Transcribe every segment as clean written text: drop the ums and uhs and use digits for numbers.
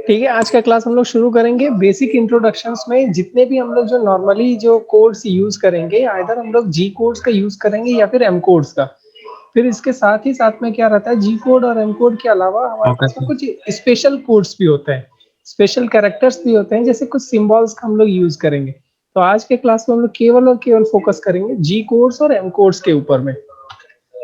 ठीक है, आज का क्लास हम लोग शुरू करेंगे बेसिक इंट्रोडक्शंस में। जितने भी हम लोग जो नॉर्मली जो कोड्स यूज करेंगे, आइदर हम लोग जी कोड्स का यूज करेंगे या फिर एम कोड्स का। फिर इसके साथ ही साथ में क्या रहता है, जी कोड और एम कोड के अलावा हमारे ओके पास में सर। कुछ स्पेशल कोड्स भी होते हैं, स्पेशल कैरेक्टर्स भी होते हैं, जैसे कुछ सिंबल्स का हम लोग यूज करेंगे। तो आज के क्लास में हम लोग केवल और केवल फोकस करेंगे जी कोड्स और एम कोड्स के ऊपर में।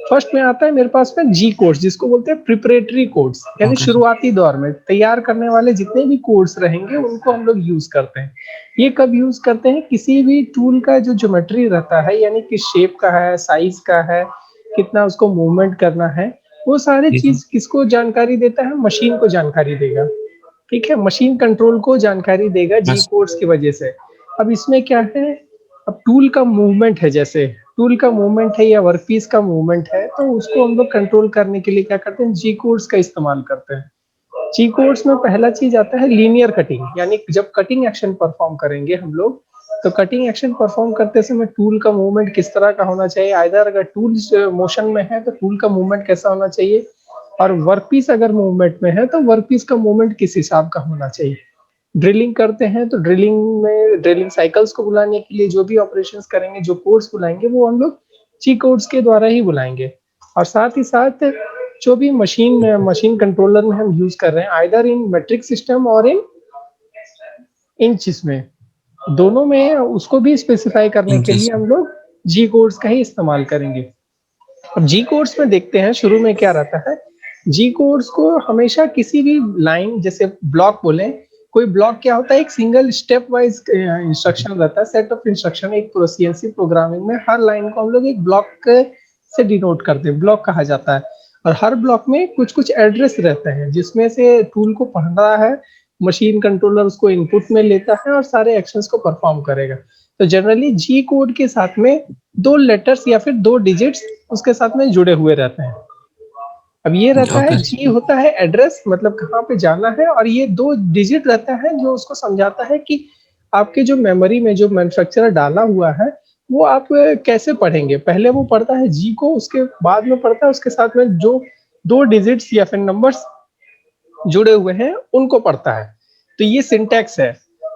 फर्स्ट में आता है मेरे पास में जी कोड्स, जिसको बोलते हैं प्रिपरेटरी कोड्स, यानी ओके सर। शुरुआती दौर में तैयार करने वाले जितने भी कोड्स रहेंगे उनको हम लोग यूज करते हैं। ये कब यूज करते हैं, किसी भी टूल का जो ज्योमेट्री रहता है, यानी किस शेप का है, साइज का है, कितना उसको मूवमेंट करना है, वो सारी जी सर। चीज किसको जानकारी देता है, मशीन को जानकारी देगा। ठीक है, मशीन कंट्रोल को जानकारी देगा जी बस। कोड्स की वजह से। अब इसमें क्या है, अब टूल का मूवमेंट है, जैसे टूल का मूवमेंट है या वर्कपीस का मूवमेंट है, तो उसको हम लोग कंट्रोल करने के लिए क्या करते हैं, जी कोड्स का इस्तेमाल करते हैं। जी कोड्स में पहला चीज आता है लीनियर कटिंग, यानी जब कटिंग एक्शन परफॉर्म करेंगे हम लोग, तो कटिंग एक्शन परफॉर्म करते समय टूल का मूवमेंट किस तरह का होना चाहिए, आइदर अगर टूल मोशन में है तो टूल का मूवमेंट कैसा होना चाहिए, और वर्कपीस अगर मूवमेंट में है तो वर्कपीस का मूवमेंट किस हिसाब का होना चाहिए। ड्रिलिंग करते हैं तो ड्रिलिंग में ड्रिलिंग साइकिल्स को बुलाने के लिए जो भी ऑपरेशंस करेंगे, जो कोड्स बुलाएंगे, वो हम लोग ची कोड्स के द्वारा ही बुलाएंगे। और साथ ही साथ जो भी मशीन कंट्रोलर में हम यूज कर रहे हैं, आइदर इन मेट्रिक सिस्टम और इन इंच में, दोनों में उसको भी स्पेसिफाई करने के जी लिए सर। हम लोग जी कोड्स का ही इस्तेमाल करेंगे। अब जी कोड्स में देखते हैं शुरू में क्या रहता है। जी कोड्स को हमेशा किसी भी लाइन, जैसे ब्लॉक बोले, कोई ब्लॉक क्या होता है, एक सिंगल स्टेप वाइज इंस्ट्रक्शन रहता है, सेट ऑफ इंस्ट्रक्शन। एक सीएनसी प्रोग्रामिंग में हर लाइन को हम लोग एक ब्लॉक से डिनोट करते हैं, ब्लॉक कहा जाता है। और हर ब्लॉक में कुछ कुछ एड्रेस रहते हैं, जिसमें से टूल को पढ़ रहा है, मशीन कंट्रोलर उसको इनपुट में लेता है और सारे एक्शंस को परफॉर्म करेगा। तो जनरली जी कोड के साथ में दो लेटर्स या फिर दो डिजिट्स उसके साथ में जुड़े हुए रहते हैं। अब ये रहता है, ओके जी होता है एड्रेस, मतलब कहाँ पे जाना है, और ये दो डिजिट रहता है जो उसको समझाता है कि आपके जो मेमोरी में जो मैन्युफैक्चरर डाला हुआ है, वो आप कैसे पढ़ेंगे। पहले वो पढ़ता है जी को, उसके बाद में पढ़ता है उसके साथ में जो दो डिजिट्स या फिर नंबर्स जुड़े हुए हैं उनको पढ़ता है। तो ये सिंटैक्स है।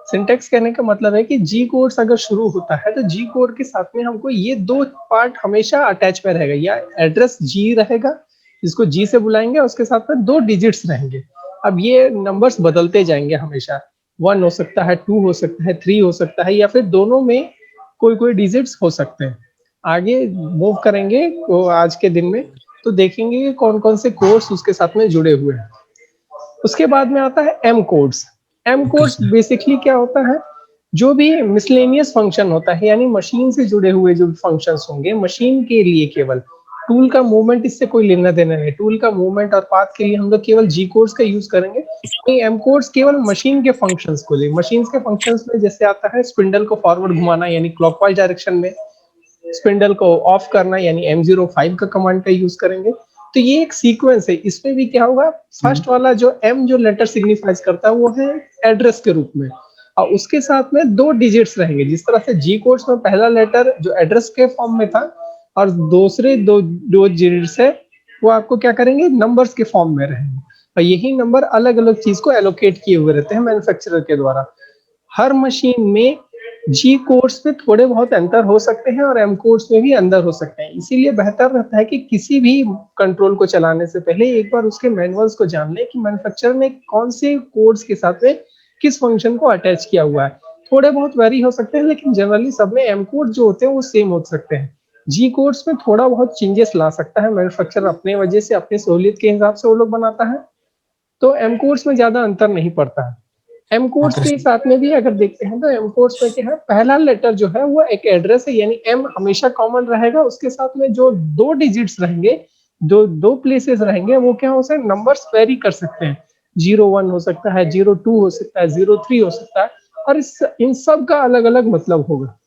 सिंटैक्स कहने का मतलब है कि जी कोड्स अगर शुरू होता है तो जी कोड के साथ में हमको ये दो पार्ट हमेशा अटैच में रहेगा, या एड्रेस जी रहेगा जिसको जी से बुलाएंगे, उसके साथ में दो डिजिट्स रहेंगे। अब ये नंबर्स बदलते जाएंगे हमेशा, 1 हो सकता है, 2 हो सकता है, 3 हो सकता है, या फिर दोनों में कोई कोई डिजिट्स हो सकते हैं। आगे मूव करेंगे तो आज के दिन में तो देखेंगे कि कौन कौन से कोड्स उसके साथ में जुड़े हुए हैं। उसके बाद में आता है M codes. M okay codes sir. Basically क्या होता है, जो भी मिसलेनियस फंक्शन होता है, यानी मशीन से जुड़े हुए जो फंक्शंस होंगे मशीन के लिए, केवल टूल का मूवमेंट इससे कोई लेना देना नहीं। टूल का मूवमेंट और पाथ के लिए हम लोग केवल जी कोड्स का यूज करेंगे। एम कोड्स केवल मशीन के फंक्शंस को लिए, मशीन के फंक्शंस में जैसे आता है स्पिंडल को फॉरवर्ड घुमाना यानी क्लॉकवाइज डायरेक्शन में, स्पिंडल को ऑफ करना यानी M05 का कमांड का यूज करेंगे। तो ये एक सीक्वेंस है, इसमें भी क्या होगा, फर्स्ट वाला जो M जो लेटर सिग्निफाइज करता है वो है एड्रेस के रूप में, और उसके साथ में दो डिजिट्स रहेंगे। जिस तरह से जी कोड्स में पहला लेटर जो एड्रेस के फॉर्म में था और दूसरे दो दो डिजिट्स है, वो आपको क्या करेंगे, नंबर्स के फॉर्म में रहेंगे। और यही नंबर अलग अलग चीज को एलोकेट किए हुए रहते हैं मैन्युफैक्चरर के द्वारा। हर मशीन में जी कोड्स में थोड़े बहुत अंतर हो सकते हैं और एम कोड्स में भी अंदर हो सकते हैं। इसीलिए बेहतर रहता है कि किसी भी कंट्रोल को चलाने से पहले एक बार उसके मैनुअल्स को जान ले कि मैन्युफैक्चरर ने कौन से कोड्स के साथ में किस फंक्शन को अटैच किया हुआ है। थोड़े बहुत वेरी हो सकते हैं, लेकिन जनरली सब में एम कोड जो होते हैं वो सेम हो सकते हैं। जी कोड्स में थोड़ा बहुत चेंजेस ला सकता है मैन्युफैक्चरर, अपने वजह से अपनी सहूलियत के हिसाब से वो लोग बनाता है। तो एम कोड्स में ज्यादा अंतर नहीं पड़ता है। एम कोड्स ओके के सर। साथ में भी अगर देखते हैं तो एम कोड्स में क्या है, पहला लेटर जो है वो एक एड्रेस है, यानी एम हमेशा कॉमन रहेगा। उसके साथ में जो दो डिजिट्स रहेंगे, जो दो प्लेसेस रहेंगे, वो क्या हो सकते हैं, नंबर्स वेरी कर सकते हैं। 01 हो सकता है, 02 हो सकता है, 03 हो सकता है, और इन सब का अलग अलग मतलब होगा।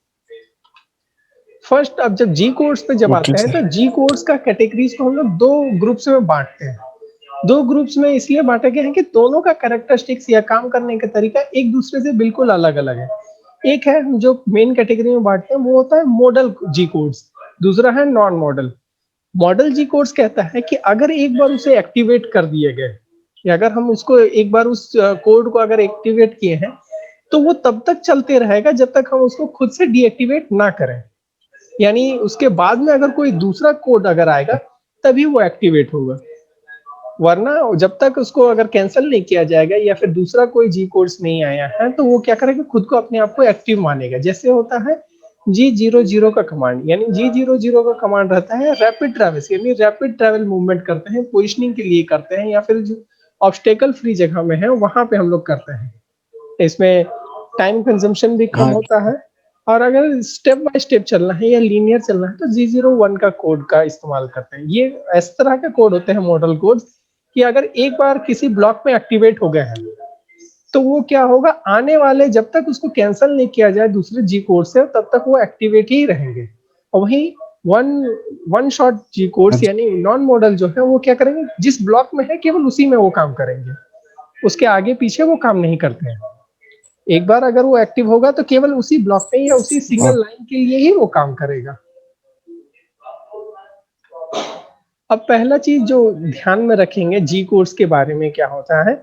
फर्स्ट, अब जब जी कोड्स पे जब ओके आते हैं तो सर। जी कोड्स का कैटेगरीज को हम लोग दो ग्रुप्स में बांटते हैं। दो ग्रुप्स में इसलिए बांटे गए हैं कि दोनों का कैरेक्टरिस्टिक्स या काम करने का तरीका एक दूसरे से बिल्कुल अलग अलग है। एक है जो मेन कैटेगरी में बांटते हैं, वो होता है मॉडल जी कोड्स। दूसरा है नॉन मॉडल। मॉडल जी कोड्स कहता है कि अगर एक बार उसे एक्टिवेट कर दिए गए, कि अगर हम उसको एक बार उस कोड को अगर एक्टिवेट किए हैं, तो वो तब तक चलते रहेगा जब तक हम उसको खुद से डीएक्टिवेट ना करें। यानी उसके बाद में अगर कोई दूसरा कोड अगर आएगा, तभी वो एक्टिवेट होगा। वरना जब तक उसको अगर कैंसल नहीं किया जाएगा या फिर दूसरा कोई जी कोड्स नहीं आया है, तो वो क्या करेगा, खुद को अपने आप को एक्टिव मानेगा। जैसे होता है G00 का कमांड, यानी G00 का कमांड रहता है रैपिड ट्रैवल्स, यानी रैपिड ट्रैवल मूवमेंट करते हैं, पोजिशनिंग के लिए करते हैं, या फिर जो ऑब्स्टेकल फ्री जगह में है वहां पे हम लोग करते हैं। इसमें टाइम कंजम्पशन भी कम हाँ होता है। और अगर स्टेप बाय स्टेप चलना है या लीनियर चलना है, तो G01 का कोड का इस्तेमाल करते हैं। ये इस तरह के कोड होते हैं, मॉडल कोड, कि अगर एक बार किसी ब्लॉक में एक्टिवेट हो गए हैं, तो वो क्या होगा, आने वाले जब तक उसको कैंसिल नहीं किया जाए दूसरे जी कोड से, तब तक वो एक्टिवेट ही रहेंगे। और वही वन वन शॉट जी कोड्स अच्छा, यानी नॉन मॉडल जो है, वो क्या करेंगे, जिस ब्लॉक में है केवल उसी में वो काम करेंगे, उसके आगे पीछे वो काम नहीं करते हैं। एक बार अगर वो एक्टिव होगा तो केवल उसी ब्लॉक में या उसी सिंगल लाइन के लिए ही वो काम करेगा। अब पहला चीज जो ध्यान में रखेंगे जी कोड्स के बारे में, क्या होता है,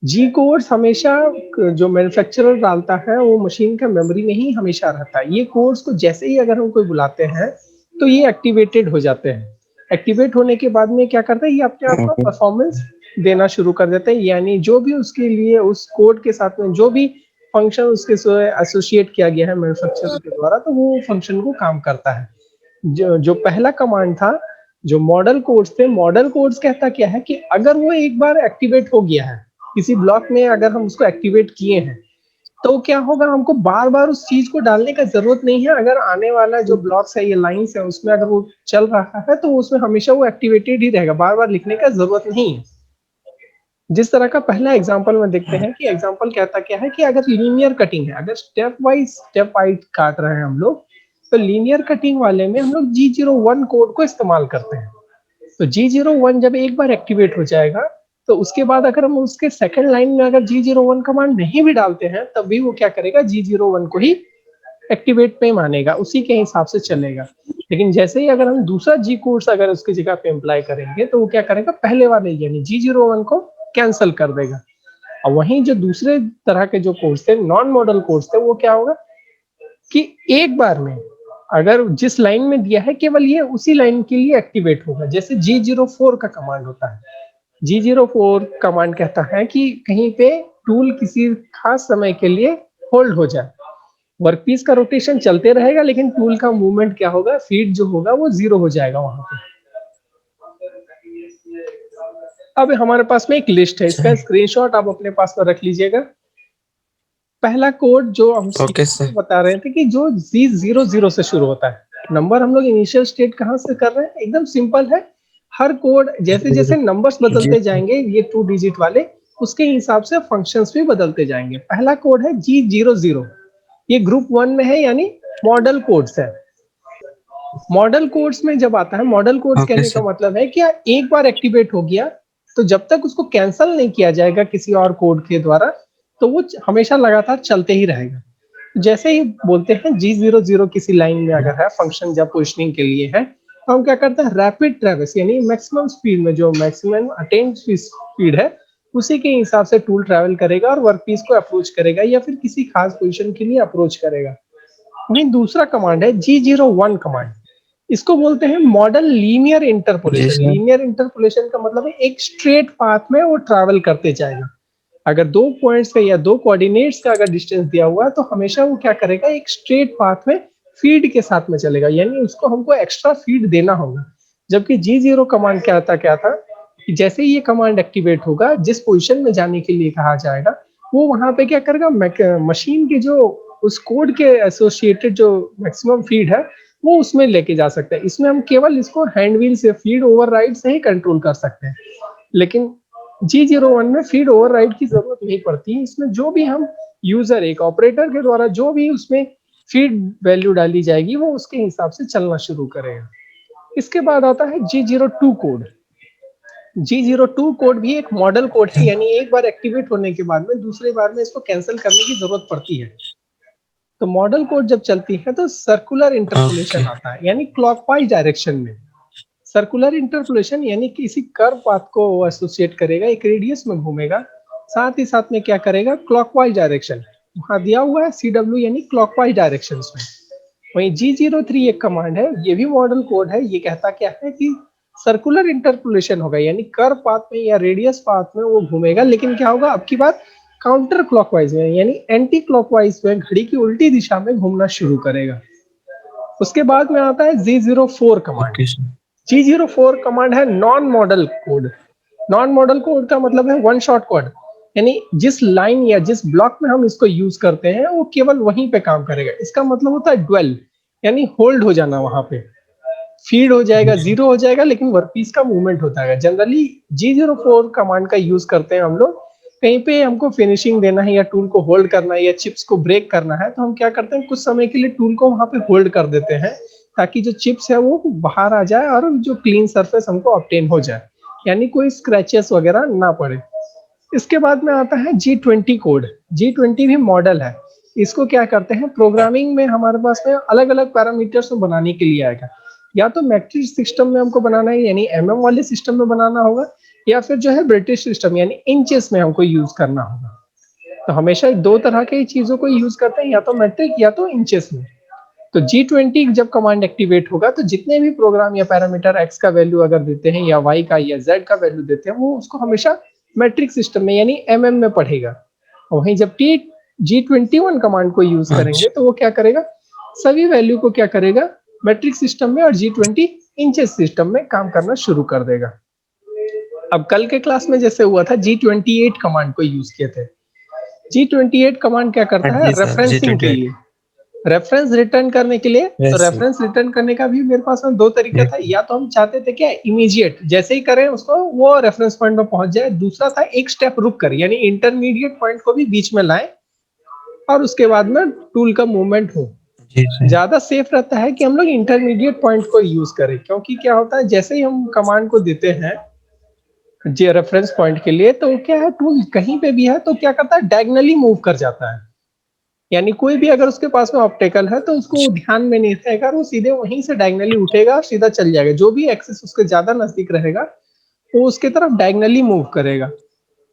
जी कोड्स हमेशा जो मैन्युफैक्चरर डालता है वो मशीन का मेमोरी में ही हमेशा रहता है। ये कोड्स को जैसे ही अगर हम कोई बुलाते हैं, तो ये एक्टिवेटेड हो जाते हैं। एक्टिवेट होने के बाद में क्या करता है, ये अपने आप को ओके, परफॉर्मेंस देना शुरू कर देते हैं। यानी जो भी उसके लिए उस कोड के साथ में जो भी फंक्शन उसके एसोसिएट किया गया है मैन्युफैक्चरर के द्वारा, तो वो फंक्शन को काम करता है। जो जो पहला कमांड था, जो मॉडल कोड्स थे, मॉडल कोड्स कहता क्या है कि अगर वो एक बार एक्टिवेट हो गया है किसी ब्लॉक में, अगर हम उसको एक्टिवेट किए हैं, तो क्या होगा, हमको बार बार उस चीज को डालने का जरूरत नहीं है। अगर आने वाला जो ब्लॉक्स है या लाइंस है उसमें अगर वो चल रहा है, तो उसमें हमेशा वो एक्टिवेटेड ही रहेगा, बार बार लिखने का जरूरत नहीं है। जिस तरह का पहला एग्जांपल में देखते हैं, कि एग्जांपल कहता क्या है कि अगर लीनियर कटिंग है, अगर स्टेप वाइज काट रहे हैं हम लोग, तो लीनियर कटिंग वाले में हम लोग G01 कोड को इस्तेमाल करते हैं। तो G01 जब एक बार एक्टिवेट हो जाएगा, तो उसके बाद अगर हम उसके सेकंड लाइन में अगर G01 कमांड नहीं भी डालते हैं, तब भी वो क्या करेगा, G01 को ही एक्टिवेट पे मानेगा, उसी के हिसाब से चलेगा। लेकिन जैसे ही अगर हम दूसरा जी कोड्स अगर उसकी जगह पे अप्लाई करेंगे, तो वो क्या करेगा, पहले वाले यानी G01 को कैंसिल कर देगा। और वहीं जो दूसरे तरह के जो कोड्स थे, नॉन मॉडल कोड्स थे, वो क्या होगा कि एक बार में अगर जिस लाइन में दिया है, केवल ये उसी लाइन के लिए एक्टिवेट होगा। जैसे G04 का कमांड होता है। G04 कमांड कहता है कि कहीं पे टूल किसी खास समय के लिए होल्ड हो जाए। वर्कपीस का रोटेशन चलते रहेगा, लेकिन टूल का मूवमेंट क्या होगा, फीड जो होगा वो 0 हो जाएगा वहां पे। अब हमारे पास में एक लिस्ट है, इसका स्क्रीनशॉट आप अपने पास में रख लीजिएगा। पहला कोड जो हम ओके सीखने सर। में बता रहे थे, कि जो G00 से शुरू होता है। नंबर हम लोग इनिशियल स्टेट कहाँ से कर रहे हैं, एकदम सिंपल है। हर कोड जैसे जैसे नंबर्स जी बदलते जाएंगे, ये 2 डिजिट वाले, उसके हिसाब से फंक्शंस भी बदलते जाएंगे। पहला कोड है G00, ये ग्रुप 1 में है, यानी मॉडल कोड्स है। मॉडल कोड्स में जब आता है, मॉडल कोड्स ओके कहने का सर। मतलब है कि एक बार एक्टिवेट हो गया, तो जब तक उसको कैंसिल नहीं किया जाएगा किसी और कोड के द्वारा, तो वो हमेशा लगातार चलते ही रहेगा। जैसे ही बोलते हैं G00 किसी लाइन में अगर है, फंक्शन जब पोजिशनिंग के लिए है, तो हम क्या करते हैं, रैपिड ट्रैवर्स यानी मैक्सिमम स्पीड में, जो मैक्सिमम अटेन्ड स्पीड है, उसी के हिसाब से टूल ट्रैवल करेगा और वर्कपीस को अप्रोच करेगा, या फिर किसी खास पोजीशन के लिए अप्रोच करेगा। वहीं दूसरा कमांड है G01 कमांड। इसको बोलते हैं मॉडल लीनियर जी इंटरपोलेशन। सर। लीनियर इंटरपोलेशन का मतलब है एक स्ट्रेट पाथ में वो ट्रैवल करते जाएगा। अगर दो पॉइंट्स का या दो कोऑर्डिनेट्स का अगर डिस्टेंस दिया हुआ है, तो हमेशा वो क्या करेगा, एक स्ट्रेट पाथ में फीड के साथ में चलेगा, यानी उसको हमको एक्स्ट्रा फीड देना होगा। जबकि G0 कमांड क्या था कि जैसे ही ये कमांड एक्टिवेट होगा, जिस पोजीशन में जाने के लिए कहा जाएगा, वो वहां पे क्या करेगा, मशीन के जो उस कोड के एसोसिएटेड जो मैक्सिमम फीड है, वो उसमें लेके जा सकते हैं। इसमें हम केवल इसको हैंड व्हील से, फीड ओवरराइड से ही कंट्रोल कर सकते हैं। लेकिन G01 में फीड ओवरराइड की जरूरत नहीं पड़ती। इसमें जो भी हम यूजर, एक ऑपरेटर के द्वारा जो भी उसमें फीड वैल्यू डाली जाएगी, वो उसके हिसाब से चलना शुरू करेगा। इसके बाद आता है G02 कोड। G02 कोड भी एक मॉडल कोड है, यानी एक बार एक्टिवेट होने के बाद में दूसरे बार में इसको कैंसिल करने की जरूरत पड़ती है। तो मॉडल कोड जब चलती है, तो सर्कुलर ओके। इंटरपोलेशन आता है, यानी क्लॉकवाइज डायरेक्शन में। सर्कुलर इंटरपोलेशन यानी किसी कर्व पाथ को एसोसिएट करेगा, एक रेडियस में घूमेगा, साथ ही साथ में क्या करेगा, क्लॉकवाइज डायरेक्शन, वहां दिया हुआ है CW यानी क्लॉकवाइज डायरेक्शन में। वहीं G03 एक कमांड है, ये भी मॉडल कोड है, ये कहता क्या है कि सर्कुलर इंटरपोलेशन होगा यानी कर्व पाथ में या रेडियस पाथ में वो घूमेगा, लेकिन क्या होगा अब की बात काउंटर क्लॉकवाइज में यानी एंटी क्लॉकवाइज में, घड़ी की उल्टी दिशा में घूमना शुरू करेगा। उसके बाद में आता है G04 कमांड। G04 कमांड है non model code. Non model code का मतलब है वन शॉट कोड, यानी जिस लाइन या जिस ब्लॉक में हम इसको यूज करते हैं वो केवल वहीं पे काम करेगा। इसका मतलब होता है ड्वेल, यानी होल्ड हो जाना, वहां पे फीड हो जाएगा, जीरो हो जाएगा, लेकिन वर्कपीस का मूवमेंट होता है। जनरली G04 कमांड का यूज करते हैं हम लोग, कहीं पे हमको फिनिशिंग देना है या टूल को होल्ड करना है या चिप्स को ब्रेक करना है, तो हम क्या करते हैं, कुछ समय के लिए टूल को वहां पे होल्ड कर देते हैं ताकि जो चिप्स है वो बाहर आ जाए और जो क्लीन सरफेस हमको ऑब्टेन हो जाए, यानी कोई स्क्रैचेस वगैरह ना पड़े। इसके बाद में आता है G20 कोड। G20 भी मॉडल है। इसको क्या करते हैं, प्रोग्रामिंग में हमारे पास में अलग अलग पैरामीटर्स को बनाने के लिए आएगा। या तो मैट्रिक सिस्टम में हमको बनाना है यानी वाले सिस्टम में बनाना होगा, या फिर जो है ब्रिटिश सिस्टम यानी इंचेस में हमको यूज करना होगा। तो हमेशा दो तरह की चीजों को यूज करते हैं, या तो मैट्रिक या तो इंचेस में। तो G20 जब कमांड एक्टिवेट होगा तो जितने भी प्रोग्राम या पैरामीटर x का वैल्यू अगर देते हैं या y का या z का वैल्यू देते हैं, वो उसको हमेशा मैट्रिक सिस्टम में यानी में पढ़ेगा। वहीं जब G21 कमांड को यूज करेंगे तो वो क्या करेगा, सभी वैल्यू को क्या करेगा, मैट्रिक सिस्टम में और G20 इंचेस सिस्टम में काम करना शुरू कर देगा। अब कल के क्लास में जैसे हुआ था, G28 कमांड को यूज किए थे। G28 कमांड क्या करता है, रेफरेंसिंग के लिए, रेफरेंस रिटर्न करने के लिए। तो रेफरेंस रिटर्न करने का भी मेरे पास में दो तरीका था। या तो हम चाहते थे क्या, इमीडिएट जैसे ही करें उसको वो रेफरेंस पॉइंट में पहुंच जाए। दूसरा था एक स्टेप रुक कर, यानी इंटरमीडिएट पॉइंट को भी बीच में लाएं और उसके बाद में टूल का मूवमेंट हो। ज्यादा सेफ रहता है कि हम लोग इंटरमीडिएट पॉइंट को यूज करें, क्योंकि क्या होता है जैसे ही हम कमांड को देते हैं जे रेफरेंस पॉइंट के लिए, तो क्या है, टूल कहीं पे भी है तो क्या करता है, डायगनली मूव कर जाता है। यानी कोई भी अगर उसके पास में ऑप्टिकल है तो उसको ध्यान में नहीं रहेगा, वो सीधे वहीं से डायगनली उठेगा, सीधा चल जाएगा। जो भी एक्सेस उसके ज्यादा नजदीक रहेगा वो उसके तरफ डायगनली मूव करेगा।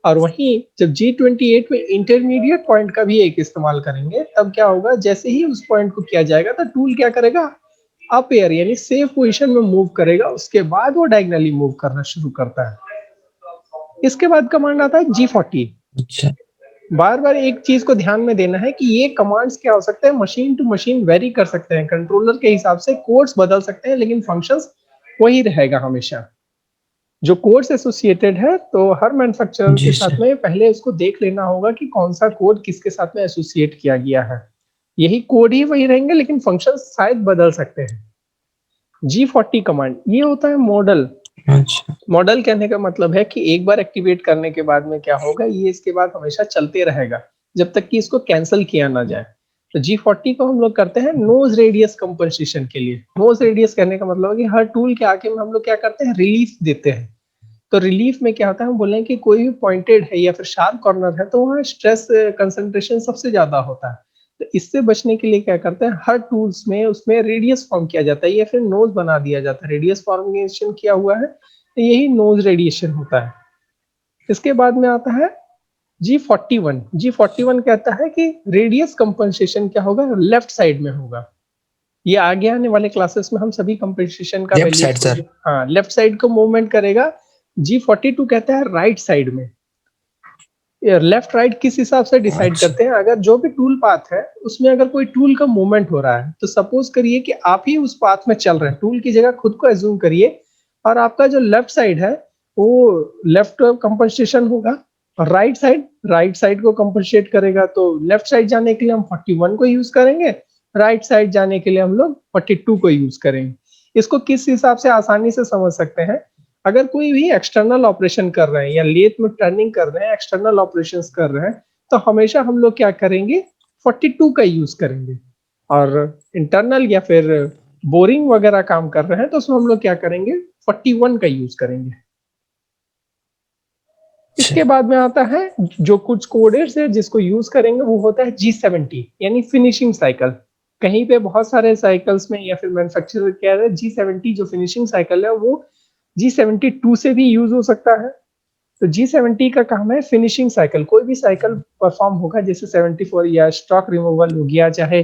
और वहीं जब G28 में इंटरमीडिएट पॉइंट का भी एक इस्तेमाल करेंगे, तब क्या होगा, जैसे ही उस पॉइंट को किया जाएगा तो टूल क्या करेगा, अप एयर यानी सेफ पोजीशन में मूव करेगा, उसके बाद वो डायगनली मूव करना शुरू करता है। इसके बाद कमांड आता है G40। अच्छा, बार बार एक चीज को ध्यान में देना है कि ये कमांड्स क्या हो सकते हैं, मशीन टू मशीन वेरी कर सकते हैं, कंट्रोलर के हिसाब से कोड्स बदल सकते हैं, लेकिन फंक्शंस वही रहेगा हमेशा। जो कोड्स एसोसिएटेड है तो हर मैन्युफैक्चरर के साथ में पहले उसको देख लेना होगा कि कौन सा कोड किसके साथ में एसोसिएट किया गया है। यही कोड ही वही रहेंगे, लेकिन फंक्शंस शायद बदल सकते हैं। G40 कमांड ये होता है मॉडल। अच्छा, मॉडल कहने का मतलब है कि एक बार एक्टिवेट करने के बाद में क्या होगा, ये इसके बाद हमेशा चलते रहेगा जब तक कि इसको कैंसिल किया ना जाए। तो G40 को हम लोग करते हैं नोज रेडियस कंपनसेशन के लिए। नोज रेडियस कहने का मतलब है कि हर टूल के आगे में हम लोग क्या करते हैं, रिलीफ देते हैं। तो रिलीफ में क्या होता है, हम बोले कि कोई भी पॉइंटेड है या फिर शार्प कॉर्नर है तो वहाँ स्ट्रेस कंसंट्रेशन सबसे ज्यादा होता है। तो इससे बचने के लिए क्या करते हैं, हर टूल्स में उसमें रेडियस फॉर्म किया जाता है या फिर नोज बना दिया जाता है। रेडियस फॉर्मेशन किया हुआ है तो यही नोज रेडिएशन होता है। इसके बाद में आता है G41। G41 कहता है कि रेडियस कंपनसेशन क्या होगा, लेफ्ट साइड में होगा। ये आगे आने वाले क्लासेस में हम सभी कंपनसेशन का वैल्यू, हाँ, लेफ्ट साइड को मूवमेंट करेगा। G42 कहता है राइट साइड में। लेफ्ट राइट किस हिसाब से डिसाइड करते हैं, अगर जो भी टूल पाथ है उसमें अगर कोई टूल का मूवमेंट हो रहा है, तो सपोज करिए कि आप ही उस पाथ में चल रहे हैं, टूल की जगह खुद को एज्यूम करिए, और आपका जो लेफ्ट साइड है वो लेफ्ट कंपनसेशन होगा और राइट साइड को कंपनसेट करेगा। तो लेफ्ट साइड जाने के लिए हम 41 को यूज करेंगे, राइट साइड जाने के लिए हम लोग 42 को यूज करेंगे। इसको किस हिसाब से आसानी से समझ सकते हैं, अगर कोई भी एक्सटर्नल ऑपरेशन कर रहे हैं या लेथ में टर्निंग कर रहे हैं, एक्सटर्नल ऑपरेशंस कर रहे हैं, तो हमेशा हम लोग क्या करेंगे, 42 का यूज करेंगे। और इंटरनल या फिर बोरिंग वगैरह काम कर रहे हैं तो उसमें हम लोग क्या करेंगे, 41 का यूज करेंगे। इसके बाद में आता है जो कुछ कोडेड्स है जिसको यूज करेंगे, वो होता है G70 यानी फिनिशिंग साइकिल। कहीं पे बहुत सारे साइकिल्स में या फिर मैन्युफैक्चरर कह रहे हैं G70 जो फिनिशिंग साइकिल है वो G72 से भी यूज हो सकता है। तो G70 का काम है फिनिशिंग साइकिल, कोई भी साइकिल परफॉर्म होगा जैसे 74 या स्टॉक रिमूवल हो गया, चाहे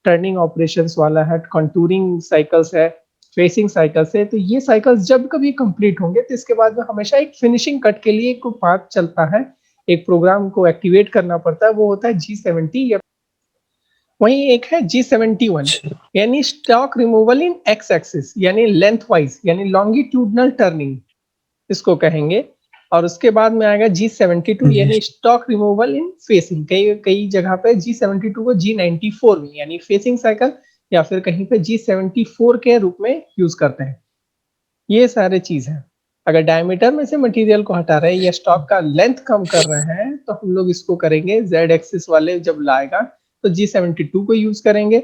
टर्निंग ऑपरेशंस वाला है, कंटूरिंग साइकिल्स है, फेसिंग साइकिल्स है, तो ये साइकिल्स जब कभी कंप्लीट होंगे तो इसके बाद में हमेशा एक फिनिशिंग कट के लिए एक पाथ चलता है, एक प्रोग्राम को एक्टिवेट करना पड़ता है, वो होता है G70 या वहीं एक है G71 अच्छा। यानी स्टॉक रिमूवल इन एक्स एक्सिस यानी लेंथ वाइज यानी लॉन्गिट्यूडनल टर्निंग इसको कहेंगे। और उसके बाद में आएगा G72 जी। यानी स्टॉक रिमूवल इन फेसिंग, कई कई जगह पे G72 को G94 में यानी फेसिंग साइकिल या फिर कहीं पे G74 के रूप में यूज करते हैं। ये सारे चीज है। अगर डायमीटर में से मटेरियल को हटा रहे हैं या स्टॉक का लेंथ कम कर रहे हैं तो हम लोग इसको करेंगे जेड एक्सिस वाले जब लाएगा तो G72 को यूज करेंगे।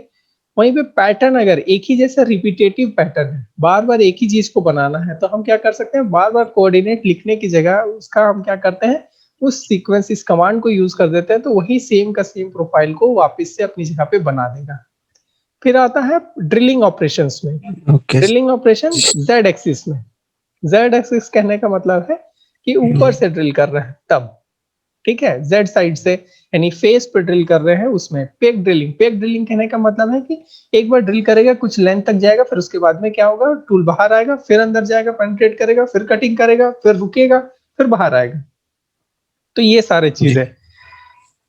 वहीं पे पैटर्न अगर एक ही जैसा रिपीटेटिव पैटर्न है, बार बार एक ही चीज को बनाना है, तो हम क्या कर सकते हैं, बार बार कोऑर्डिनेट लिखने की जगह उसका हम क्या करते हैं, उस सीक्वेंस इस कमांड को यूज कर देते हैं, तो वही सेम का सेम प्रोफाइल को वापस से अपनी जगह पे बना देगा। फिर आता है ड्रिलिंग ऑपरेशंस में। Okay. Drilling operation Z axis में। जेड एक्सिस कहने का मतलब है कि ऊपर से ड्रिल कर रहे हैं तब, ठीक है, जेड साइड से यानी फेस पे ड्रिल कर रहे हैं उसमें। पेक ड्रिलिंग कहने का मतलब है कि एक बार ड्रिल करेगा, कुछ लेंथ तक जाएगा, फिर उसके बाद में क्या होगा, टूल बाहर आएगा, फिर अंदर जाएगा, पेनिट्रेट करेगा, फिर कटिंग करेगा, फिर रुकेगा, फिर बाहर आएगा। तो ये सारे चीज जी। है।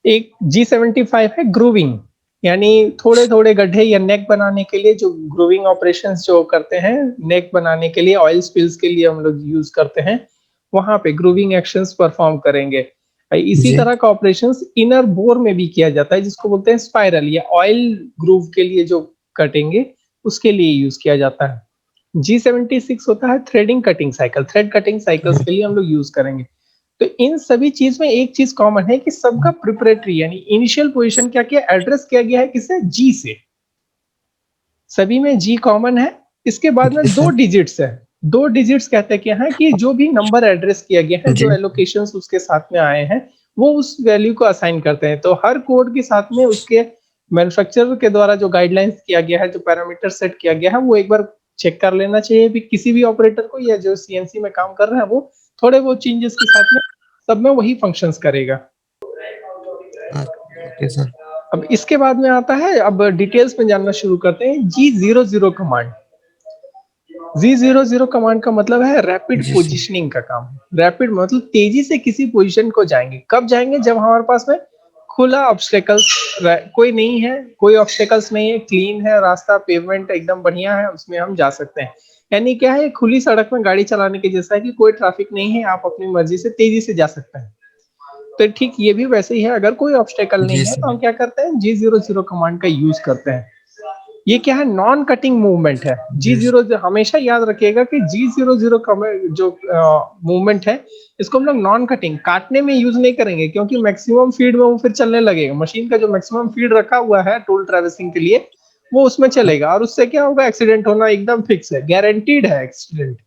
एक G75 है ग्रूविंग, यानी थोड़े थोड़े गड्ढे या नेक बनाने के लिए जो ग्रूविंग ऑपरेशंस जो करते हैं, नेक बनाने के लिए, ऑयल स्पिल्स के लिए हम लोग यूज करते हैं, वहां पे ग्रूविंग एक्शंस परफॉर्म करेंगे। इसी जी। तरह का ऑपरेशंस इनर बोर में भी किया जाता है, जिसको बोलते हैं स्पाइरल, या ऑयल ग्रूव के लिए जो कटेंगे उसके लिए यूज किया जाता है। G76 होता है threading cutting cycle, thread cutting cycles के लिए हम लोग यूज करेंगे। तो इन सभी चीज में एक चीज कॉमन है कि सबका प्रिपरेटरी यानी इनिशियल पोजीशन क्या किया, एड्रेस किया गया है किससे, जी से। सभी में जी कॉमन है। इसके बाद में जी दो सर। डिजिट्स है। दो डिजिट्स कहते क्या है कि जो भी नंबर एड्रेस किया गया है, जो जी। एलोकेशंस उसके साथ में आए हैं, वो उस वैल्यू को असाइन करते हैं। तो हर कोड के साथ में उसके मैन्युफैक्चरर के द्वारा जो गाइडलाइंस किया गया है, जो पैरामीटर सेट किया गया है, वो एक बार चेक कर लेना चाहिए भी किसी भी ऑपरेटर को, या जो सीएनसी में काम कर रहा है वो थोड़े बहुत चेंजेस के साथ में सब में वही फंक्शंस करेगा। हाँ, ओके सर। अब इसके बाद में आता है, अब डिटेल्स में जानना शुरू करते हैं, G00 कमांड। G00 कमांड का मतलब है रैपिड जी सर। पोजीशनिंग का काम है। रैपिड मतलब तेजी से किसी पोजीशन को जाएंगे। कब जाएंगे, जब हमारे पास में खुला ऑब्स्टेकल्स कोई नहीं है, कोई ऑब्स्टेकल्स नहीं है, क्लीन है रास्ता, पेवमेंट एकदम बढ़िया है, उसमें हम जा सकते हैं। यानी क्या है, खुली सड़क में गाड़ी चलाने के जैसा है कि कोई ट्रैफिक नहीं है, आप अपनी मर्जी से तेजी से जा सकते हैं। तो ठीक ये भी वैसे ही है, अगर कोई ऑब्स्टेकल जी नहीं है तो सर। हम क्या करते हैं, G00 कमांड का यूज करते हैं। ये क्या है, नॉन कटिंग मूवमेंट है। जी। G00 हमेशा याद रखिएगा कि G00 जो मूवमेंट है, इसको हम लोग नॉन कटिंग, काटने में यूज नहीं करेंगे, क्योंकि मैक्सिमम फीड में वो फिर चलने लगेगा। मशीन का जो मैक्सिमम फीड रखा हुआ है टूल ट्रेवर्सिंग के लिए, वो उसमें चलेगा, और उससे क्या होगा, एक्सीडेंट होना एकदम फिक्स है, गारंटीड है एक्सीडेंट।